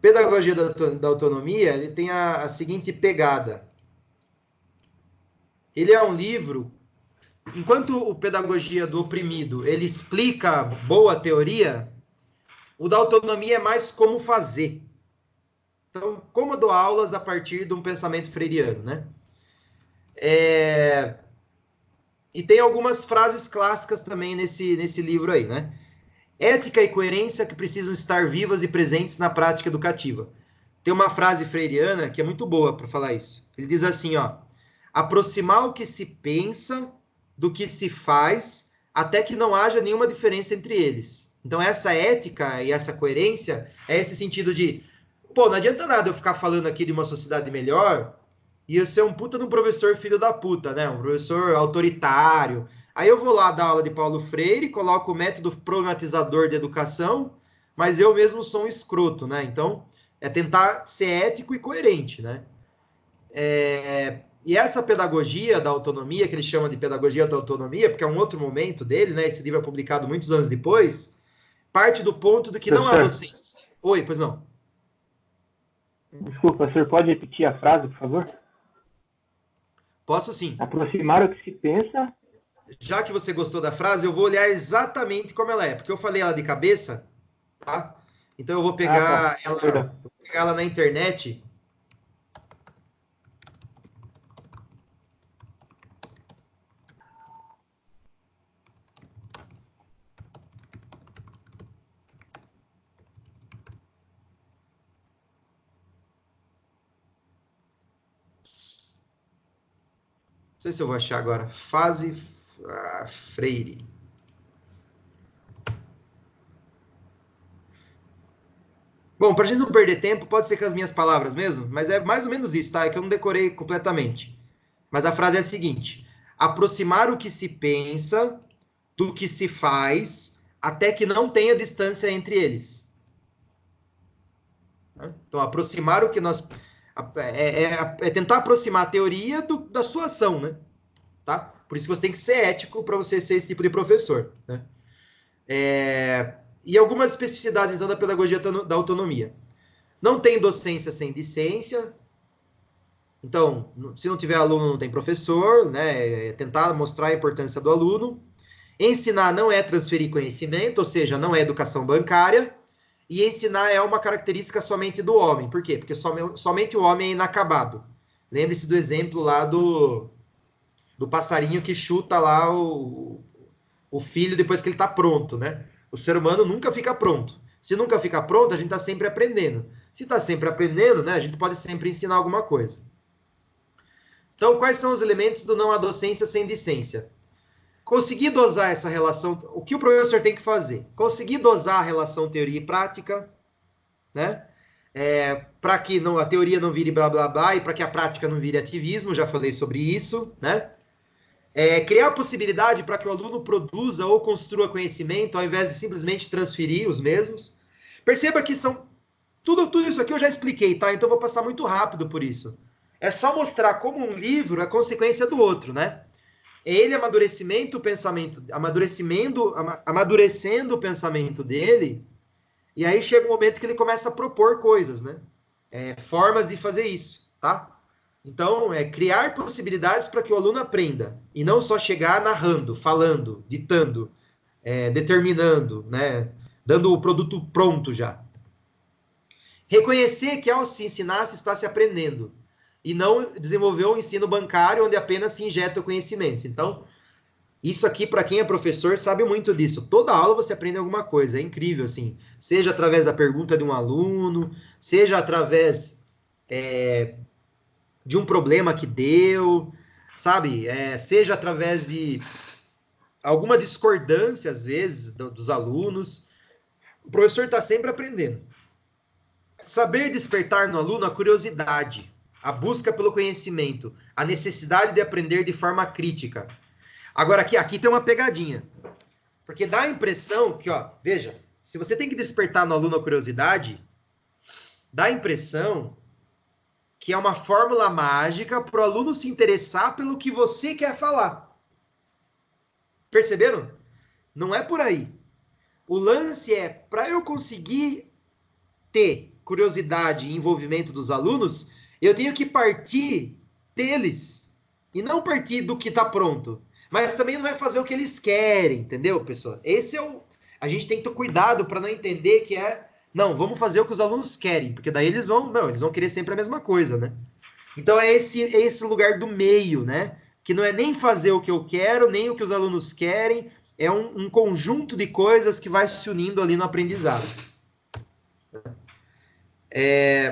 Pedagogia da Autonomia, ele tem a seguinte pegada. Ele é um livro, enquanto o Pedagogia do Oprimido, ele explica boa teoria, o da Autonomia é mais como fazer. Então, como eu dou aulas a partir de um pensamento freiriano, né? E tem algumas frases clássicas também nesse livro aí, né? Ética e coerência que precisam estar vivas e presentes na prática educativa. Tem uma frase freiriana que é muito boa para falar isso. Ele diz assim, ó: aproximar o que se pensa do que se faz, até que não haja nenhuma diferença entre eles. Então, essa ética e essa coerência é esse sentido de, pô, não adianta nada eu ficar falando aqui de uma sociedade melhor e eu ser um puta de um professor filho da puta, né? Um professor autoritário. Aí eu vou lá dar aula de Paulo Freire, coloco o método problematizador de educação, mas eu mesmo sou um escroto, né? Então, é tentar ser ético e coerente, né? E essa pedagogia da autonomia, que ele chama de pedagogia da autonomia, porque é um outro momento dele, né? Esse livro é publicado muitos anos depois, parte do ponto de que não há docência. Oi, pois não. Desculpa, o senhor pode repetir a frase, por favor? Posso sim. Aproximar o que se pensa. Já que você gostou da frase, eu vou olhar exatamente como ela é, porque eu falei ela de cabeça, tá? Então eu vou pegar ela na internet. Não sei se eu vou achar agora. Fase Freire. Bom, para a gente não perder tempo, pode ser com as minhas palavras mesmo, mas é mais ou menos isso, tá? É que eu não decorei completamente. Mas a frase é a seguinte: aproximar o que se pensa do que se faz, até que não tenha distância entre eles. Então, aproximar o que nós... É tentar aproximar a teoria da sua ação, né? Tá? Por isso que você tem que ser ético para você ser esse tipo de professor, né? E algumas especificidades então, da pedagogia da autonomia. Não tem docência sem discência. Então, se não tiver aluno, não tem professor, né? Tentar mostrar a importância do aluno. Ensinar não é transferir conhecimento, ou seja, não é educação bancária. E ensinar é uma característica somente do homem. Por quê? Porque somente o homem é inacabado. Lembre-se do exemplo lá do passarinho que chuta lá o filho depois que ele está pronto, né? O ser humano nunca fica pronto. Se nunca fica pronto, a gente está sempre aprendendo. Se está sempre aprendendo, né, a gente pode sempre ensinar alguma coisa. Então, quais são os elementos do não há docência sem discência? Conseguir dosar essa relação, o que o professor tem que fazer? Conseguir dosar a relação teoria e prática, né? Para que a teoria não vire blá blá blá e para que a prática não vire ativismo, já falei sobre isso, né? Criar possibilidade para que o aluno produza ou construa conhecimento, ao invés de simplesmente transferir os mesmos. Perceba que são... Tudo isso aqui eu já expliquei, tá? Então eu vou passar muito rápido por isso. É só mostrar como um livro é consequência do outro, né? Ele amadurecendo o pensamento dele, e aí chega um momento que ele começa a propor coisas, né? Formas de fazer isso, tá? Então, é criar possibilidades para que o aluno aprenda, e não só chegar narrando, falando, ditando, determinando, né? Dando o produto pronto já. Reconhecer que ao se ensinar, se está se aprendendo, e não desenvolver um ensino bancário onde apenas se injeta o conhecimento. Então, isso aqui, para quem é professor, sabe muito disso. Toda aula você aprende alguma coisa, é incrível, assim. Seja através da pergunta de um aluno, seja através de um problema que deu, sabe? Seja através de alguma discordância, às vezes, dos alunos. O professor está sempre aprendendo. Saber despertar no aluno a curiosidade, a busca pelo conhecimento, a necessidade de aprender de forma crítica. Agora, aqui tem uma pegadinha. Porque dá a impressão que, ó, veja, se você tem que despertar no aluno a curiosidade, dá a impressão que é uma fórmula mágica para o aluno se interessar pelo que você quer falar. Perceberam? Não é por aí. O lance é, para eu conseguir ter curiosidade e envolvimento dos alunos, eu tenho que partir deles, e não partir do que está pronto. Mas também não é fazer o que eles querem, entendeu, pessoal? Esse é o... A gente tem que ter cuidado para não entender que não, vamos fazer o que os alunos querem, porque daí eles vão querer sempre a mesma coisa, né? Então é esse lugar do meio, né? Que não é nem fazer o que eu quero, nem o que os alunos querem, é um conjunto de coisas que vai se unindo ali no aprendizado.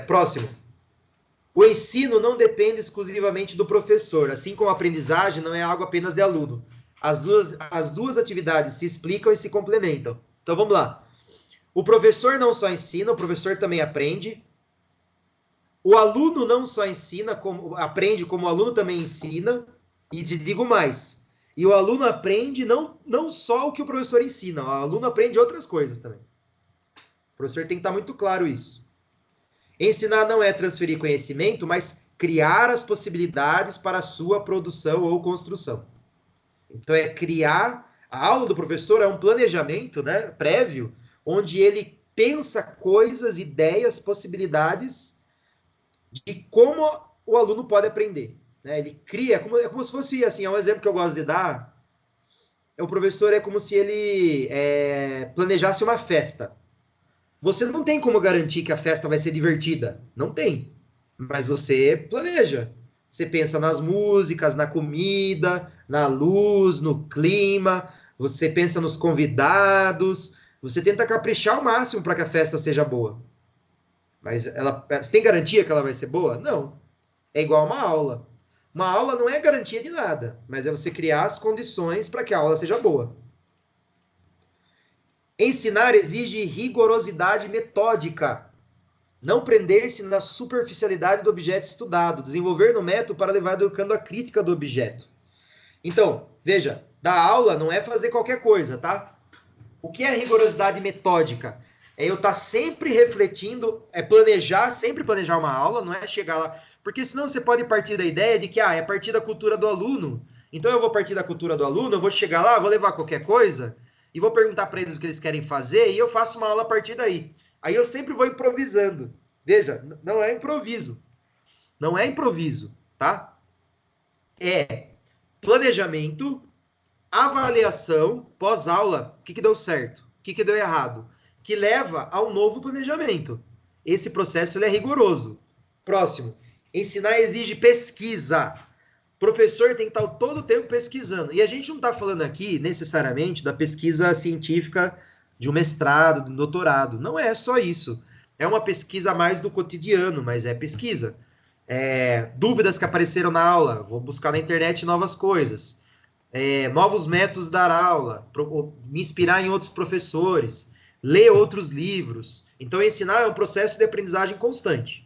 Próximo. O ensino não depende exclusivamente do professor, assim como a aprendizagem não é algo apenas de aluno. As duas atividades se explicam e se complementam. Então vamos lá. O professor não só ensina, o professor também aprende. O aluno não só ensina, aprende, como o aluno também ensina. E te digo mais. E o aluno aprende não só o que o professor ensina, o aluno aprende outras coisas também. O professor tem que estar muito claro isso. Ensinar não é transferir conhecimento, mas criar as possibilidades para a sua produção ou construção. Então, criar... A aula do professor é um planejamento, né, prévio, onde ele pensa coisas, ideias, possibilidades de como o aluno pode aprender. Né? Ele cria, é como se fosse, assim, um exemplo que eu gosto de dar, o professor é como se ele planejasse uma festa. Você não tem como garantir que a festa vai ser divertida. Não tem. Mas você planeja. Você pensa nas músicas, na comida, na luz, no clima. Você pensa nos convidados. Você tenta caprichar ao máximo para que a festa seja boa. Mas você tem garantia que ela vai ser boa? Não. É igual uma aula. Uma aula não é garantia de nada. Mas é você criar as condições para que a aula seja boa. Ensinar exige rigorosidade metódica. Não prender-se na superficialidade do objeto estudado. Desenvolver no método para levar educando a crítica do objeto. Então, veja, dar aula não é fazer qualquer coisa, tá? O que é rigorosidade metódica? É eu estar sempre refletindo, sempre planejar uma aula, não é chegar lá. Porque senão você pode partir da ideia de que é partir da cultura do aluno. Então eu vou partir da cultura do aluno, eu vou chegar lá, vou levar qualquer coisa... e vou perguntar para eles o que eles querem fazer, e eu faço uma aula a partir daí. Aí eu sempre vou improvisando. Veja, não é improviso. Não é improviso, tá? É planejamento, avaliação, pós-aula, o que deu certo, o que deu errado, que leva a um novo planejamento. Esse processo ele é rigoroso. Próximo. Ensinar exige pesquisa. Professor tem que estar todo o tempo pesquisando. E a gente não está falando aqui, necessariamente, da pesquisa científica de um mestrado, de um doutorado. Não é só isso. É uma pesquisa mais do cotidiano, mas é pesquisa. Dúvidas que apareceram na aula. Vou buscar na internet novas coisas. Novos métodos de dar aula. Me inspirar em outros professores. Ler outros livros. Então, ensinar é um processo de aprendizagem constante.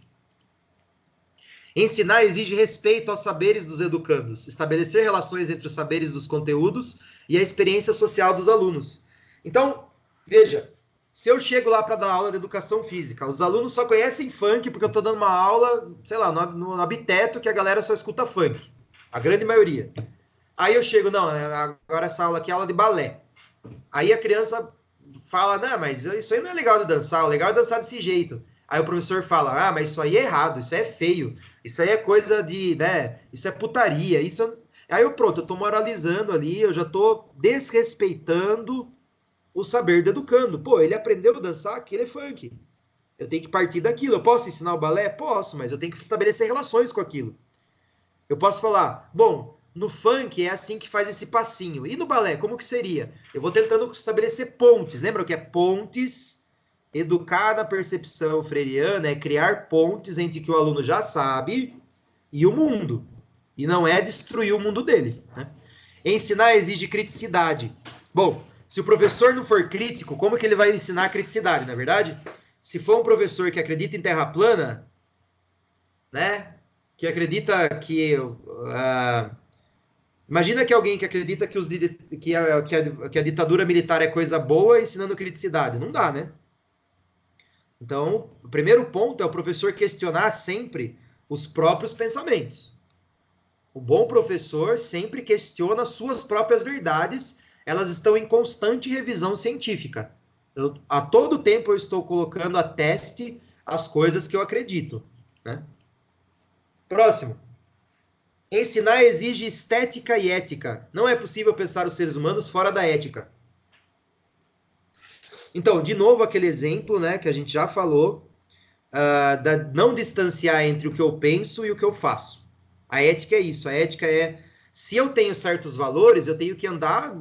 Ensinar exige respeito aos saberes dos educandos, estabelecer relações entre os saberes dos conteúdos e a experiência social dos alunos. Então, veja, se eu chego lá para dar aula de educação física, os alunos só conhecem funk porque eu estou dando uma aula, sei lá, no Abiteto, que a galera só escuta funk, a grande maioria. Aí eu chego, não, agora essa aula aqui é aula de balé. Aí a criança fala, não, mas isso aí não é legal de dançar, o legal é dançar desse jeito. Aí o professor fala, mas isso aí é errado, isso aí é feio, isso aí é coisa de, né, isso é putaria, isso... Aí pronto, eu tô moralizando ali, eu já tô desrespeitando o saber do educando. Pô, ele aprendeu a dançar, aquilo é funk. Eu tenho que partir daquilo. Eu posso ensinar o balé? Posso, mas eu tenho que estabelecer relações com aquilo. Eu posso falar, bom, no funk é assim que faz esse passinho. E no balé, como que seria? Eu vou tentando estabelecer pontes. Lembra o que é pontes? Educar na percepção freiriana é criar pontes entre o que o aluno já sabe e o mundo. E não é destruir o mundo dele. Né? Ensinar exige criticidade. Bom, se o professor não for crítico, como que ele vai ensinar a criticidade, não é verdade? Se for um professor que acredita em terra plana, né? Que acredita que... imagina que alguém que acredita que a ditadura militar é coisa boa ensinando criticidade. Não dá, né? Então, o primeiro ponto é o professor questionar sempre os próprios pensamentos. O bom professor sempre questiona suas próprias verdades, elas estão em constante revisão científica. A todo tempo eu estou colocando a teste as coisas que eu acredito. Né? Próximo. Ensinar exige estética e ética. Não é possível pensar os seres humanos fora da ética. Então, de novo, aquele exemplo, né, que a gente já falou, da não distanciar entre o que eu penso e o que eu faço. A ética é isso. A ética é, se eu tenho certos valores, eu tenho que andar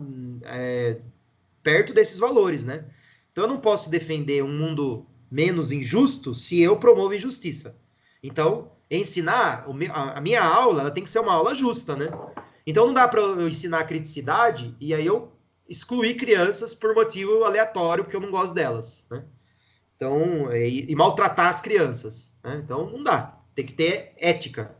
perto desses valores, né? Então, eu não posso defender um mundo menos injusto se eu promovo injustiça. Então, ensinar, a minha aula, ela tem que ser uma aula justa, né? Então, não dá para eu ensinar criticidade e aí eu excluir crianças por motivo aleatório, porque eu não gosto delas, né? Então, e maltratar as crianças, né? Então, não dá. Tem que ter ética.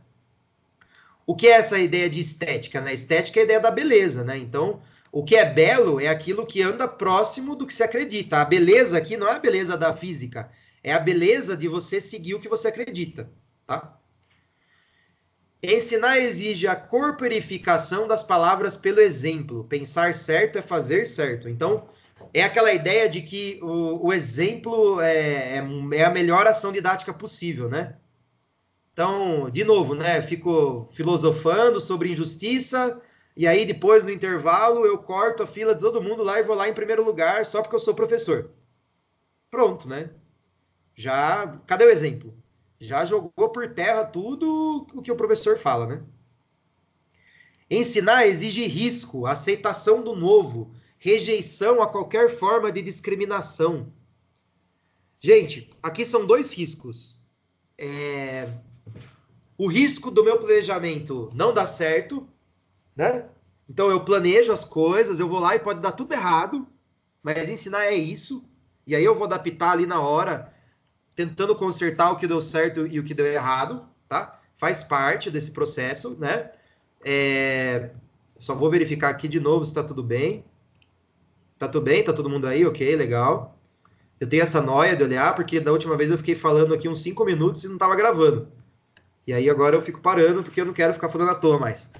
O que é essa ideia de estética, né? Estética é a ideia da beleza, né? Então, o que é belo é aquilo que anda próximo do que se acredita. A beleza aqui não é a beleza da física, é a beleza de você seguir o que você acredita, tá? Ensinar exige a corporificação das palavras pelo exemplo. Pensar certo é fazer certo. Então, é aquela ideia de que o exemplo é a melhor ação didática possível, né? Então, de novo, né? Fico filosofando sobre injustiça, e aí depois, no intervalo, eu corto a fila de todo mundo lá e vou lá em primeiro lugar só porque eu sou professor. Pronto, né? Já, cadê o exemplo? Já jogou por terra tudo o que o professor fala, né? Ensinar exige risco, aceitação do novo, rejeição a qualquer forma de discriminação. Gente, aqui são dois riscos. O risco do meu planejamento não dar certo, né? Então eu planejo as coisas, eu vou lá e pode dar tudo errado, mas ensinar é isso, e aí eu vou adaptar ali na hora, tentando consertar o que deu certo e o que deu errado, tá? Faz parte desse processo, né? Só vou verificar aqui de novo se tá tudo bem. Tá tudo bem? Tá todo mundo aí? Ok, legal. Eu tenho essa noia de olhar, porque da última vez eu fiquei falando aqui uns 5 minutos e não tava gravando. E aí agora eu fico parando, porque eu não quero ficar falando à toa mais.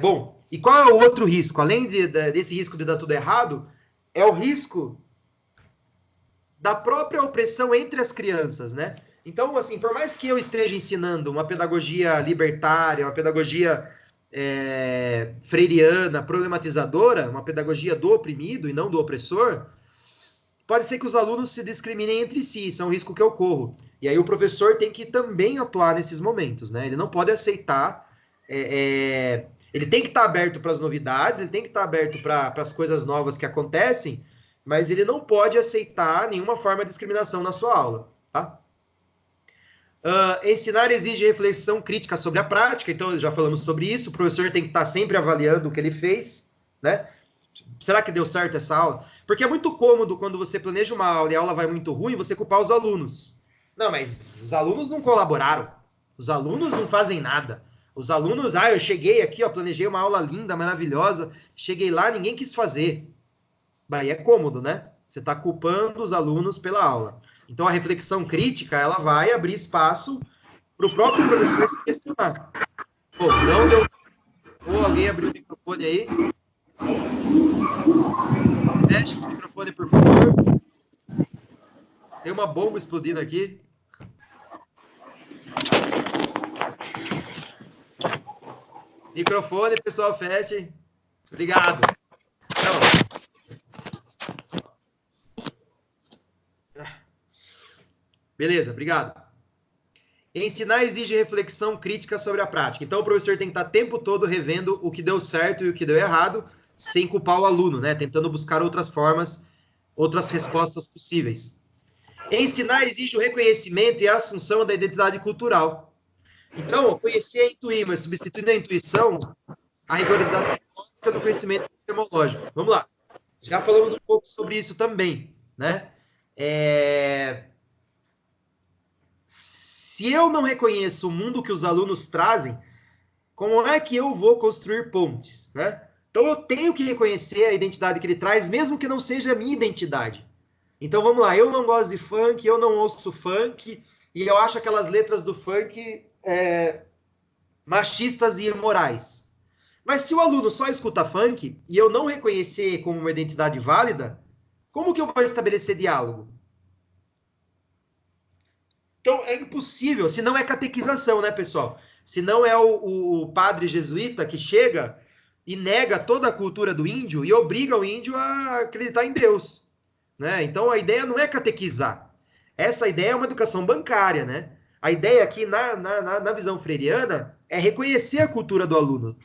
Bom, e qual é o outro risco? Além desse risco de dar tudo errado, é o risco da própria opressão entre as crianças, né? Então, assim, por mais que eu esteja ensinando uma pedagogia libertária, uma pedagogia freiriana, problematizadora, uma pedagogia do oprimido e não do opressor, pode ser que os alunos se discriminem entre si, isso é um risco que eu corro. E aí o professor tem que também atuar nesses momentos, né? Ele não pode aceitar... ele tem que estar aberto para as novidades, ele tem que estar aberto para as coisas novas que acontecem, mas ele não pode aceitar nenhuma forma de discriminação na sua aula, tá? Ensinar exige reflexão crítica sobre a prática, então já falamos sobre isso, o professor tem que estar sempre avaliando o que ele fez, né? Será que deu certo essa aula? Porque é muito cômodo quando você planeja uma aula e a aula vai muito ruim, você culpar os alunos. Não, mas os alunos não colaboraram, os alunos não fazem nada. Os alunos, eu cheguei aqui, planejei uma aula linda, maravilhosa, cheguei lá, ninguém quis fazer. Aí é cômodo, né? Você está culpando os alunos pela aula. Então, a reflexão crítica, ela vai abrir espaço para o próprio professor se questionar. Pô, não deu... Ou alguém abriu o microfone aí. Feche o microfone, por favor. Tem uma bomba explodindo aqui. Microfone, pessoal, feche. Obrigado. Então, beleza, obrigado. Ensinar exige reflexão crítica sobre a prática. Então, o professor tem que estar o tempo todo revendo o que deu certo e o que deu errado, sem culpar o aluno, né? Tentando buscar outras formas, outras respostas possíveis. Ensinar exige o reconhecimento e a assunção da identidade cultural. Então, conhecer é intuir, mas substituindo a intuição, a rigorosidade do conhecimento epistemológico. Vamos lá. Já falamos um pouco sobre isso também, né? Se eu não reconheço o mundo que os alunos trazem, como é que eu vou construir pontes, né? Então, eu tenho que reconhecer a identidade que ele traz, mesmo que não seja a minha identidade. Então, vamos lá. Eu não gosto de funk, eu não ouço funk, e eu acho aquelas letras do funk machistas e imorais. Mas se o aluno só escuta funk, e eu não reconhecer como uma identidade válida, como que eu vou estabelecer diálogo? Então, é impossível, se não é catequização, né, pessoal? Se não é o padre jesuíta que chega e nega toda a cultura do índio e obriga o índio a acreditar em Deus, né? Então, a ideia não é catequizar. Essa ideia é uma educação bancária, né? A ideia aqui, na visão freiriana, é reconhecer a cultura do aluno,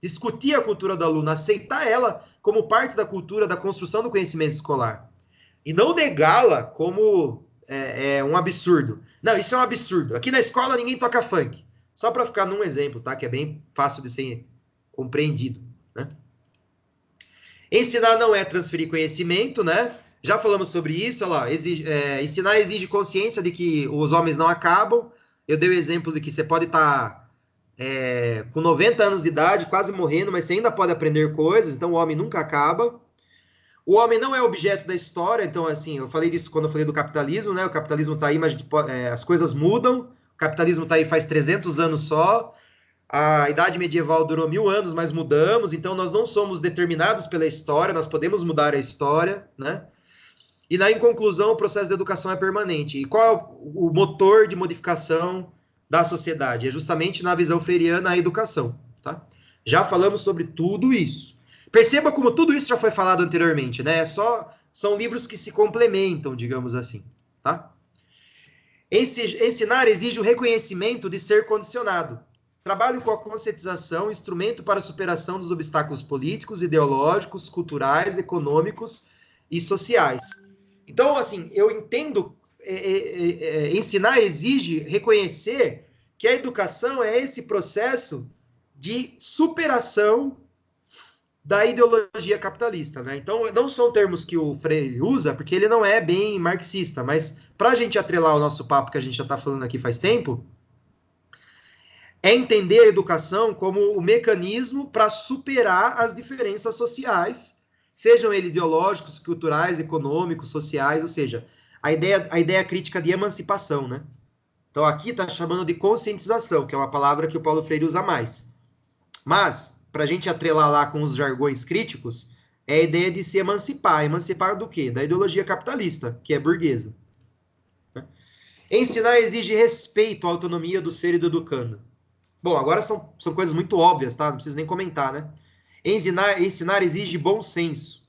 discutir a cultura do aluno, aceitar ela como parte da cultura da construção do conhecimento escolar. E não negá-la como um absurdo. Não, isso é um absurdo. Aqui na escola ninguém toca funk. Só para ficar num exemplo, tá? Que é bem fácil de ser compreendido, né? Ensinar não é transferir conhecimento, né? Já falamos sobre isso, olha lá. Ensinar exige consciência de que os homens não acabam. Eu dei o exemplo de que você pode estar com 90 anos de idade, quase morrendo, mas você ainda pode aprender coisas, então o homem nunca acaba. O homem não é objeto da história, então, assim, eu falei disso quando eu falei do capitalismo, né? O capitalismo está aí, mas as coisas mudam. O capitalismo está aí faz 300 anos só. A idade medieval durou 1000 anos, mas mudamos. Então, nós não somos determinados pela história, nós podemos mudar a história, né? E, em conclusão, o processo de educação é permanente. E qual é o motor de modificação da sociedade? É justamente na visão freiriana a educação, tá? Já falamos sobre tudo isso. Perceba como tudo isso já foi falado anteriormente, né? São livros que se complementam, digamos assim, tá? Ensinar exige o reconhecimento de ser condicionado. Trabalho com a conscientização, instrumento para a superação dos obstáculos políticos, ideológicos, culturais, econômicos e sociais. Então, assim, eu entendo, ensinar exige reconhecer que a educação é esse processo de superação da ideologia capitalista, né? Então, não são termos que o Freire usa, porque ele não é bem marxista, mas para a gente atrelar o nosso papo que a gente já está falando aqui faz tempo, é entender a educação como o mecanismo para superar as diferenças sociais, sejam eles ideológicos, culturais, econômicos, sociais, ou seja, a ideia crítica de emancipação, né? Então, aqui está chamando de conscientização, que é uma palavra que o Paulo Freire usa mais. Mas, para a gente atrelar lá com os jargões críticos, é a ideia de se emancipar. Emancipar do quê? Da ideologia capitalista, que é burguesa. Ensinar exige respeito à autonomia do ser e do educando. Bom, agora são coisas muito óbvias, tá? Não preciso nem comentar, né? Ensinar exige bom senso.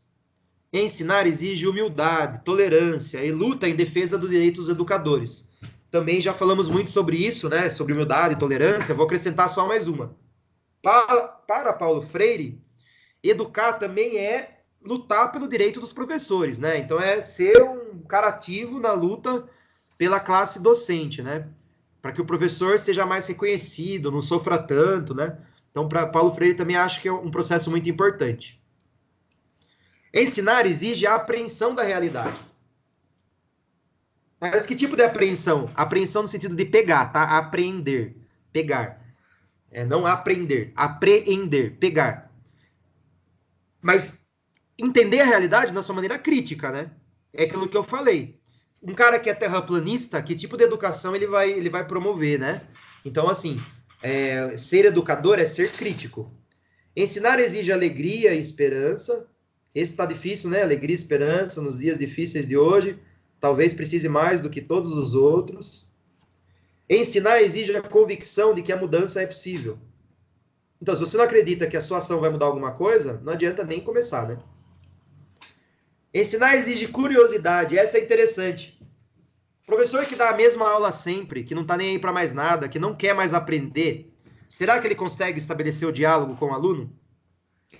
Ensinar exige humildade, tolerância e luta em defesa dos direitos dos educadores. Também já falamos muito sobre isso, né? Sobre humildade e tolerância. Vou acrescentar só mais uma. Para Paulo Freire, educar também é lutar pelo direito dos professores, né? Então é ser um cara ativo na luta pela classe docente, né? Para que o professor seja mais reconhecido, não sofra tanto, né? Então, para Paulo Freire também acho que é um processo muito importante. Ensinar exige a apreensão da realidade. Mas que tipo de apreensão? Apreensão no sentido de pegar, tá? Apreender, pegar. Não aprender, apreender, pegar. Mas entender a realidade na sua maneira crítica, né? É aquilo que eu falei. Um cara que é terraplanista, que tipo de educação ele vai promover, né? Então, assim, ser educador é ser crítico. Ensinar exige alegria e esperança. Esse tá difícil, né? Alegria e esperança nos dias difíceis de hoje. Talvez precise mais do que todos os outros. Ensinar exige a convicção de que a mudança é possível. Então, se você não acredita que a sua ação vai mudar alguma coisa, não adianta nem começar, né? Ensinar exige curiosidade. Essa é interessante. Professor que dá a mesma aula sempre, que não está nem aí para mais nada, que não quer mais aprender, será que ele consegue estabelecer o diálogo com o aluno?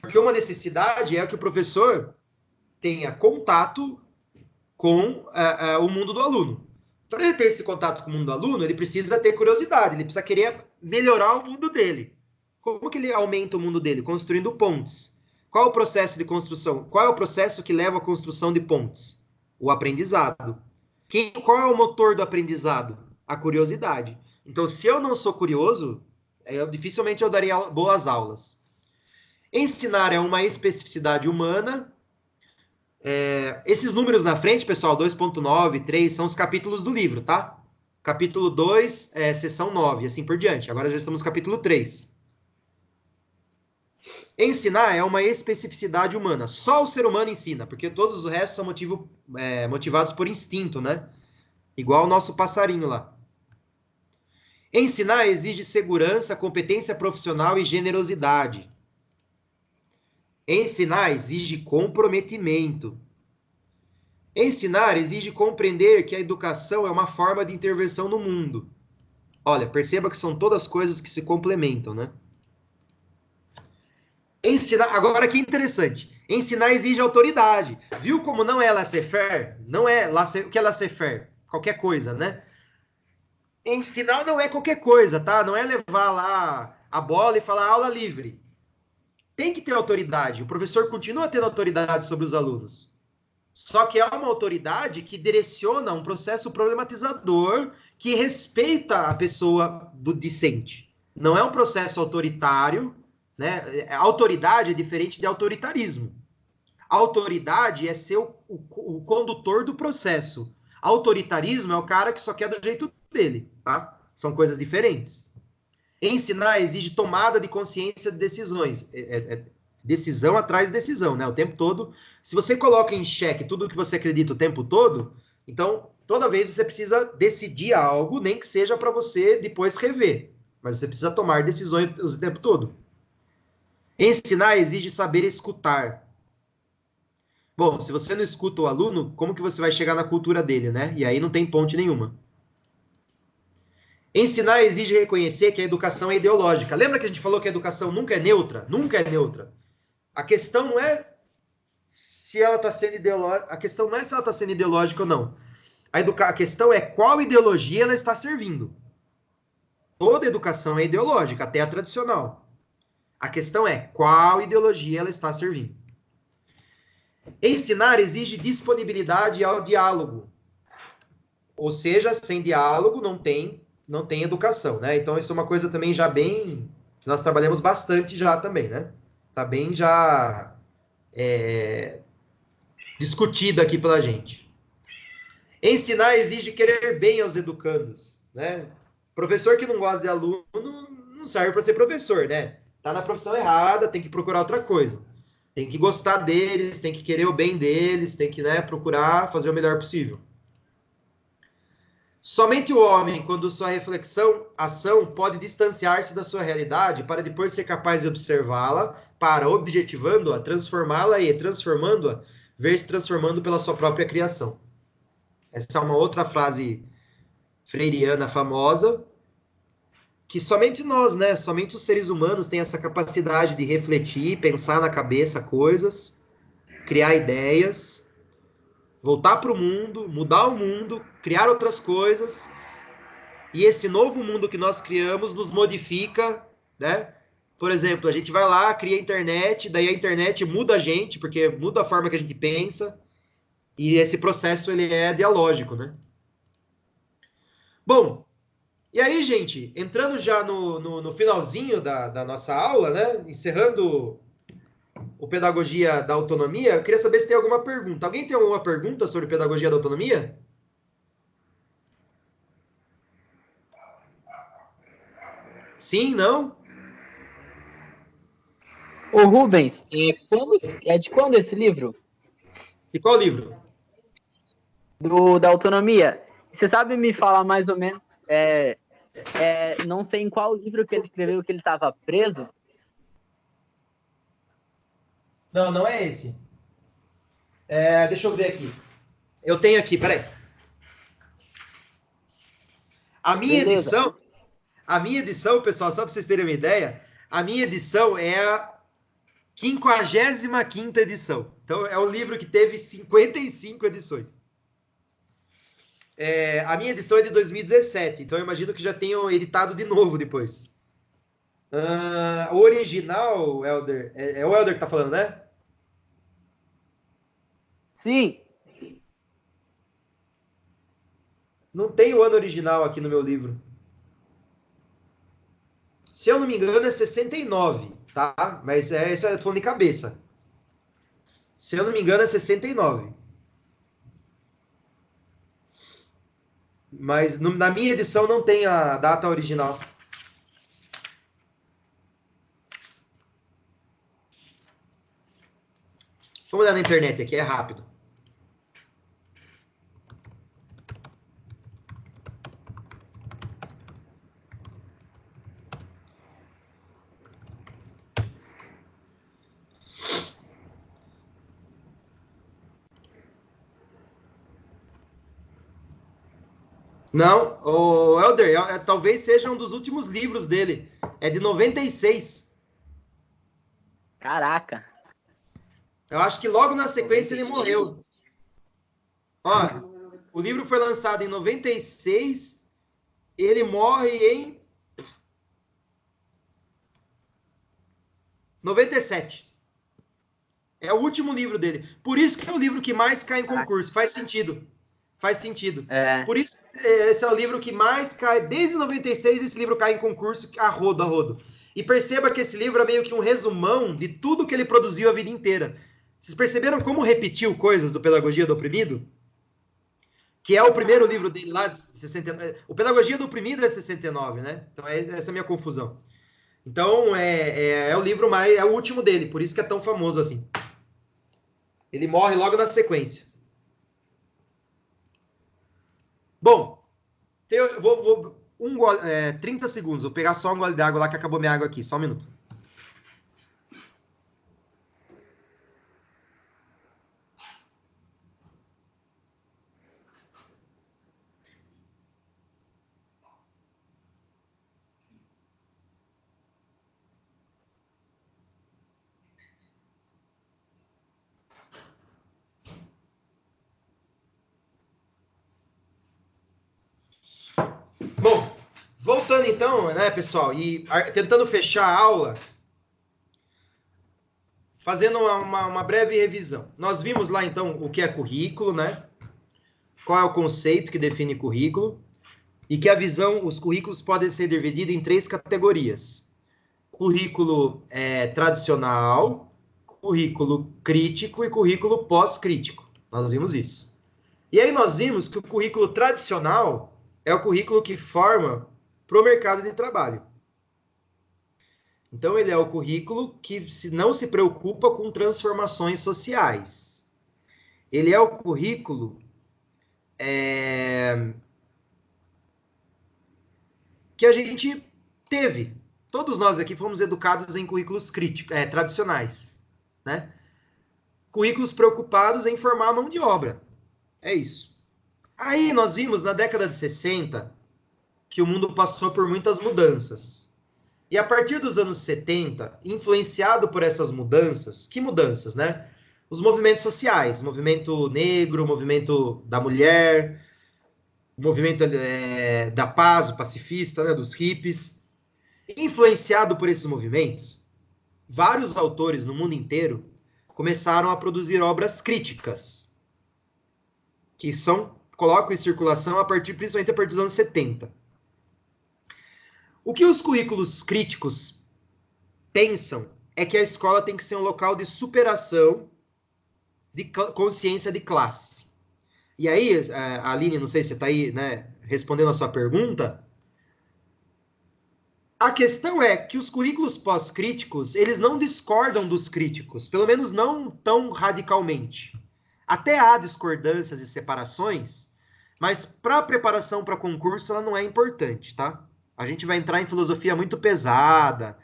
Porque uma necessidade é que o professor tenha contato com o mundo do aluno. Para ele ter esse contato com o mundo do aluno, ele precisa ter curiosidade, ele precisa querer melhorar o mundo dele. Como que ele aumenta o mundo dele? Construindo pontes. Qual é o processo de construção? Qual é o processo que leva à construção de pontes? O aprendizado. Qual é o motor do aprendizado? A curiosidade. Então, se eu não sou curioso, dificilmente eu daria boas aulas. Ensinar é uma especificidade humana. Esses números na frente, pessoal, 2.9, 3, são os capítulos do livro, tá? Capítulo 2, seção 9, assim por diante. Agora já estamos no capítulo 3. Ensinar é uma especificidade humana. Só o ser humano ensina, porque todos os restos são motivados por instinto, né? Igual o nosso passarinho lá. Ensinar exige segurança, competência profissional e generosidade. Ensinar exige comprometimento. Ensinar exige compreender que a educação é uma forma de intervenção no mundo. Olha, perceba que são todas coisas que se complementam, né? Ensinar, agora que interessante. Ensinar exige autoridade. Viu como não é laissez-faire? Não é o que é laissez-faire? Qualquer coisa, né? Ensinar não é qualquer coisa, tá? Não é levar lá a bola e falar aula livre. Tem que ter autoridade. O professor continua tendo autoridade sobre os alunos. Só que é uma autoridade que direciona um processo problematizador que respeita a pessoa do discente. Não é um processo autoritário, né? A autoridade é diferente de autoritarismo. A autoridade é ser o condutor do processo. Autoritarismo é o cara que só quer do jeito dele, tá? São coisas diferentes. Ensinar exige tomada de consciência de decisões. Decisão atrás de decisão, né? O tempo todo. Se você coloca em xeque tudo o que você acredita o tempo todo, então, toda vez você precisa decidir algo, nem que seja para você depois rever. Mas você precisa tomar decisões o tempo todo. Ensinar exige saber escutar. Bom, se você não escuta o aluno, como que você vai chegar na cultura dele, né? E aí não tem ponte nenhuma. Ensinar exige reconhecer que a educação é ideológica. Lembra que a gente falou que a educação nunca é neutra? Nunca é neutra. A questão não é se ela está sendo ideológica. A questão não é se ela está sendo ideológica ou não. A questão é qual ideologia ela está servindo. Toda educação é ideológica, até a tradicional. A questão é qual ideologia ela está servindo. Ensinar exige disponibilidade ao diálogo. Ou seja, sem diálogo não tem educação, né? Então, isso é uma coisa também já bem... Nós trabalhamos bastante já também, né? Tá bem já discutido aqui pela gente. Ensinar exige querer bem aos educandos, né? Professor que não gosta de aluno não serve para ser professor, né? Tá na profissão errada, tem que procurar outra coisa. Tem que gostar deles, tem que querer o bem deles, tem que, né, procurar fazer o melhor possível. Somente o homem, quando sua ação pode distanciar-se da sua realidade para depois ser capaz de observá-la, para, objetivando-a, transformá-la e, transformando-a, ver-se transformando pela sua própria criação. Essa é uma outra frase freiriana famosa, que somente nós, né, somente os seres humanos têm essa capacidade de refletir, pensar na cabeça coisas, criar ideias, voltar para o mundo, mudar o mundo, criar outras coisas, e esse novo mundo que nós criamos nos modifica, né? Por exemplo, a gente vai lá, cria a internet, daí a internet muda a gente, porque muda a forma que a gente pensa, e esse processo ele é dialógico, né? Bom, e aí, gente, entrando já no finalzinho da nossa aula, né? Encerrando o Pedagogia da Autonomia, eu queria saber se tem alguma pergunta. Alguém tem alguma pergunta sobre Pedagogia da Autonomia? Sim, não? Ô Rubens, é de quando esse livro? E qual livro? da autonomia. Você sabe me falar mais ou menos, não sei em qual livro que ele escreveu que ele estava preso? Não, não é esse. Deixa eu ver aqui. Eu tenho aqui, peraí. A minha edição, pessoal, só para vocês terem uma ideia, a minha edição é a 55ª edição. Então, é um livro que teve 55 edições. A minha edição é de 2017, então eu imagino que já tenham editado de novo depois. O original, Helder, é o Helder que tá falando, né? Sim. Não tem o ano original aqui no meu livro. Se eu não me engano, é 69, tá? Mas isso eu tô falando de cabeça. Se eu não me engano, é 69. Mas na minha edição não tem a data original. Vamos olhar na internet aqui, é rápido. Não, o Helder, talvez seja um dos últimos livros dele. É de 96. Caraca. Eu acho que logo na sequência ele morreu. Ó, o livro foi lançado em 96, ele morre em 97. É o último livro dele. Por isso que é o livro que mais cai em concurso. Faz sentido. Faz sentido. Por isso, esse é o livro que mais cai. Desde 96, esse livro cai em concurso a rodo, a rodo. E perceba que esse livro é meio que um resumão de tudo que ele produziu a vida inteira. Vocês perceberam como repetiu coisas do Pedagogia do Oprimido? Que é o primeiro livro dele lá de 69. O Pedagogia do Oprimido é 69, né? Então, essa é a minha confusão. Então, é o livro é o último dele, por isso que é tão famoso assim. Ele morre logo na sequência. Bom, eu vou 30 segundos. Vou pegar só um gole d'água lá que acabou minha água aqui. Só um minuto. Bom, voltando então, né, pessoal, e tentando fechar a aula, fazendo uma breve revisão. Nós vimos lá, então, o que é currículo, né? Qual é o conceito que define currículo, e que os currículos podem ser divididos em 3 categorias. Currículo tradicional, currículo crítico e currículo pós-crítico. Nós vimos isso. E aí nós vimos que o currículo tradicional é o currículo que forma para o mercado de trabalho. Então, ele é o currículo que não se preocupa com transformações sociais. Ele é o currículo que a gente teve. Todos nós aqui fomos educados em currículos tradicionais, né? Currículos preocupados em formar a mão de obra. É isso. Aí nós vimos na década de 60 que o mundo passou por muitas mudanças. E a partir dos anos 70, influenciado por essas mudanças, que mudanças, né? Os movimentos sociais, movimento negro, movimento da mulher, movimento da paz, o pacifista, né, dos hippies. Influenciado por esses movimentos, vários autores no mundo inteiro começaram a produzir obras críticas, que colocam em circulação principalmente a partir dos anos 70. O que os currículos críticos pensam é que a escola tem que ser um local de superação de consciência de classe. E aí, Aline, não sei se você está aí, né, respondendo a sua pergunta, a questão é que os currículos pós-críticos, eles não discordam dos críticos, pelo menos não tão radicalmente. Até há discordâncias e separações, mas para a preparação para concurso ela não é importante, tá? A gente vai entrar em filosofia muito pesada.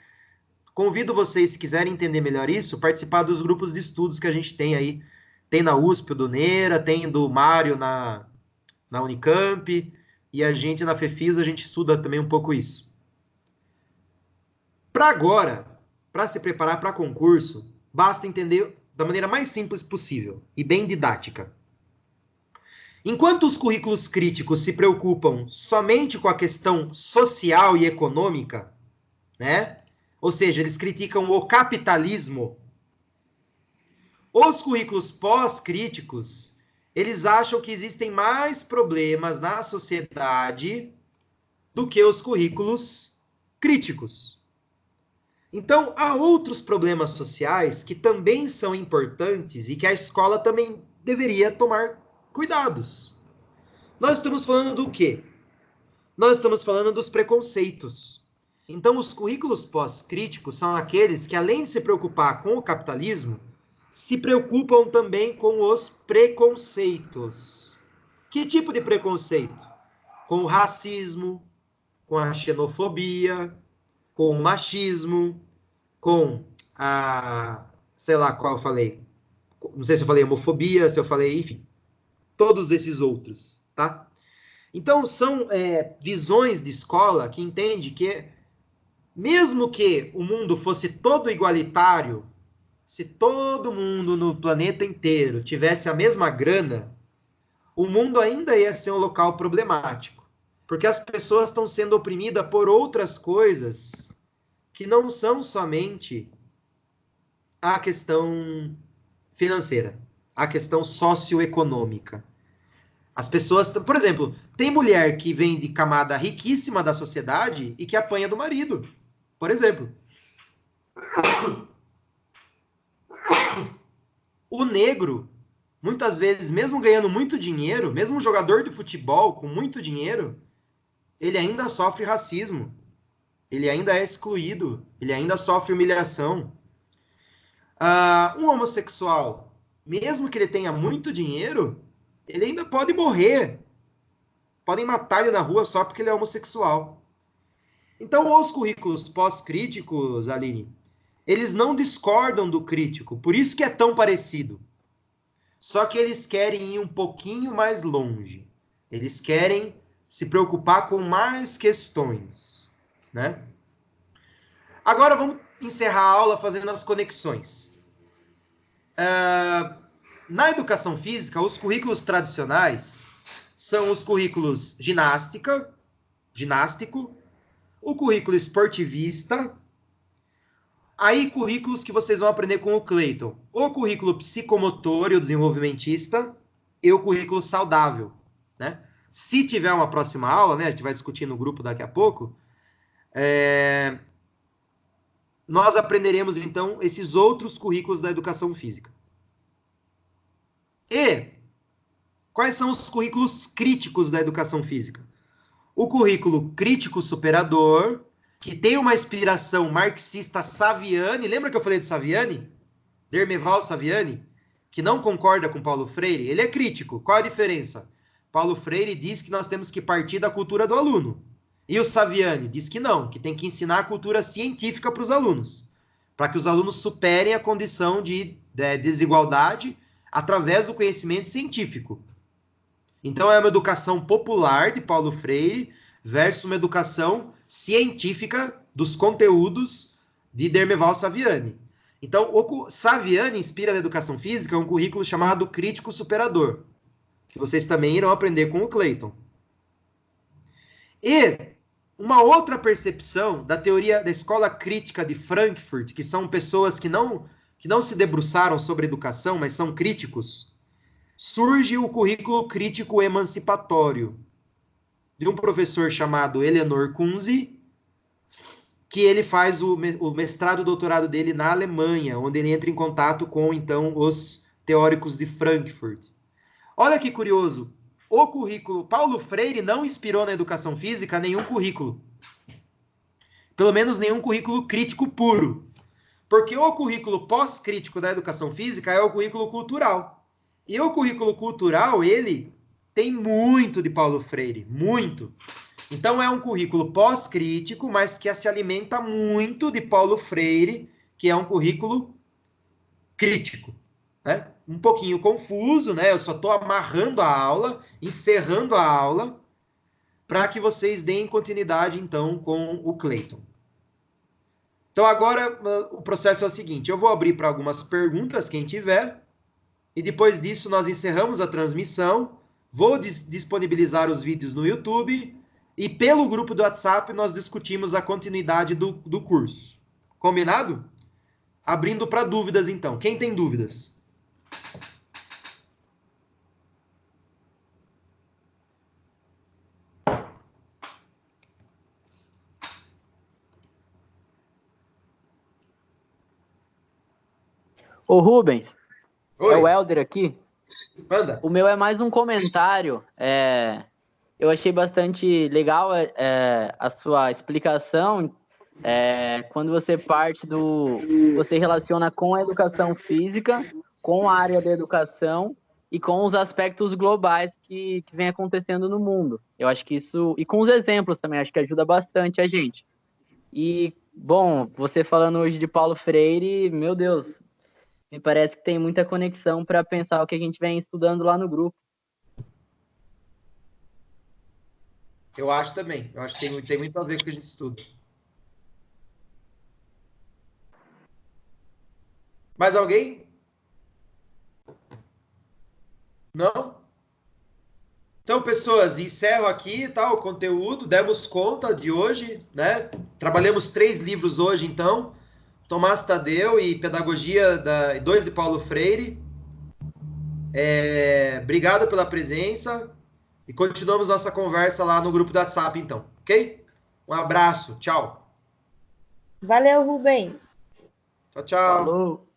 Convido vocês, se quiserem entender melhor isso, participar dos grupos de estudos que a gente tem aí. Tem na USP, o do Neira, tem do Mário na Unicamp, e a gente na FEFIS, a gente estuda também um pouco isso. Para agora, para se preparar para concurso, basta entender da maneira mais simples possível e bem didática. Enquanto os currículos críticos se preocupam somente com a questão social e econômica, né? Ou seja, eles criticam o capitalismo. Os currículos pós-críticos, eles acham que existem mais problemas na sociedade do que os currículos críticos. Então, há outros problemas sociais que também são importantes e que a escola também deveria tomar cuidados. Nós estamos falando do quê? Nós estamos falando dos preconceitos. Então, os currículos pós-críticos são aqueles que, além de se preocupar com o capitalismo, se preocupam também com os preconceitos. Que tipo de preconceito? Com o racismo, com a xenofobia, com o machismo, com a, sei lá qual eu falei, não sei se eu falei homofobia, se eu falei, enfim, todos esses outros, tá? Então, são visões de escola que entende que, mesmo que o mundo fosse todo igualitário, se todo mundo no planeta inteiro tivesse a mesma grana, o mundo ainda ia ser um local problemático, porque as pessoas estão sendo oprimidas por outras coisas que não são somente a questão financeira, a questão socioeconômica. As pessoas, por exemplo, tem mulher que vem de camada riquíssima da sociedade e que apanha do marido, por exemplo. O negro, muitas vezes, mesmo ganhando muito dinheiro, mesmo um jogador de futebol com muito dinheiro, ele ainda sofre racismo. Ele ainda é excluído, ele ainda sofre humilhação. Um homossexual, mesmo que ele tenha muito dinheiro, ele ainda pode morrer. Podem matar ele na rua só porque ele é homossexual. Então, os currículos pós-críticos, Aline, eles não discordam do crítico, por isso que é tão parecido. Só que eles querem ir um pouquinho mais longe. Eles querem se preocupar com mais questões, né? Agora vamos encerrar a aula fazendo as conexões. Na educação física, os currículos tradicionais são os currículos ginástico, o currículo esportivista, aí currículos que vocês vão aprender com o Cleiton, o currículo psicomotor e o desenvolvimentista e o currículo saudável, né? Se tiver uma próxima aula, né, a gente vai discutir no grupo daqui a pouco, nós aprenderemos, então, esses outros currículos da educação física. E quais são os currículos críticos da educação física? O currículo crítico superador, que tem uma inspiração marxista Saviani. Lembra que eu falei do Saviani? Dermeval Saviani, que não concorda com Paulo Freire. Ele é crítico. Qual a diferença? Paulo Freire diz que nós temos que partir da cultura do aluno. E o Saviani diz que não, que tem que ensinar a cultura científica para os alunos, para que os alunos superem a condição de desigualdade através do conhecimento científico. Então, é uma educação popular de Paulo Freire versus uma educação científica dos conteúdos de Dermeval Saviani. Então, o Saviani inspira na educação física um currículo chamado crítico superador, que vocês também irão aprender com o Cleiton. E uma outra percepção da teoria da escola crítica de Frankfurt, que são pessoas que não se debruçaram sobre educação, mas são críticos, surge o currículo crítico emancipatório, de um professor chamado Eleanor Kunze, que ele faz o mestrado e doutorado dele na Alemanha, onde ele entra em contato com, então, os teóricos de Frankfurt. Olha que curioso, o currículo, Paulo Freire não inspirou na educação física nenhum currículo. Pelo menos nenhum currículo crítico puro. Porque o currículo pós-crítico da educação física é o currículo cultural. E o currículo cultural, ele tem muito de Paulo Freire, muito. Então, é um currículo pós-crítico, mas que se alimenta muito de Paulo Freire, que é um currículo crítico, né? Um pouquinho confuso, né? Eu só estou amarrando a aula, encerrando a aula, para que vocês deem continuidade, então, com o Cleiton. Então, agora, o processo é o seguinte, eu vou abrir para algumas perguntas, quem tiver, e depois disso nós encerramos a transmissão, vou disponibilizar os vídeos no YouTube, e pelo grupo do WhatsApp nós discutimos a continuidade do curso. Combinado? Abrindo para dúvidas, então. Quem tem dúvidas? Ô, Rubens, Oi, é o Helder aqui. manda. O meu é mais um comentário. Eu achei bastante legal a sua explicação. Quando você parte você relaciona com a educação física, com a área da educação e com os aspectos globais que vem acontecendo no mundo. Eu acho que isso, e com os exemplos também, acho que ajuda bastante a gente. E, bom, você falando hoje de Paulo Freire, meu Deus, me parece que tem muita conexão para pensar o que a gente vem estudando lá no grupo. Eu acho também. Eu acho que tem muito a ver com o que a gente estuda. Mais alguém? Não? Então, pessoas, encerro aqui, tá, o conteúdo, demos conta de hoje, né? Trabalhamos 3 livros hoje, então. Tomás Tadeu e Pedagogia 2 de Paulo Freire. Obrigado pela presença e continuamos nossa conversa lá no grupo do WhatsApp, então, ok? Um abraço, tchau. Valeu, Rubens. Tchau, tchau. Falou!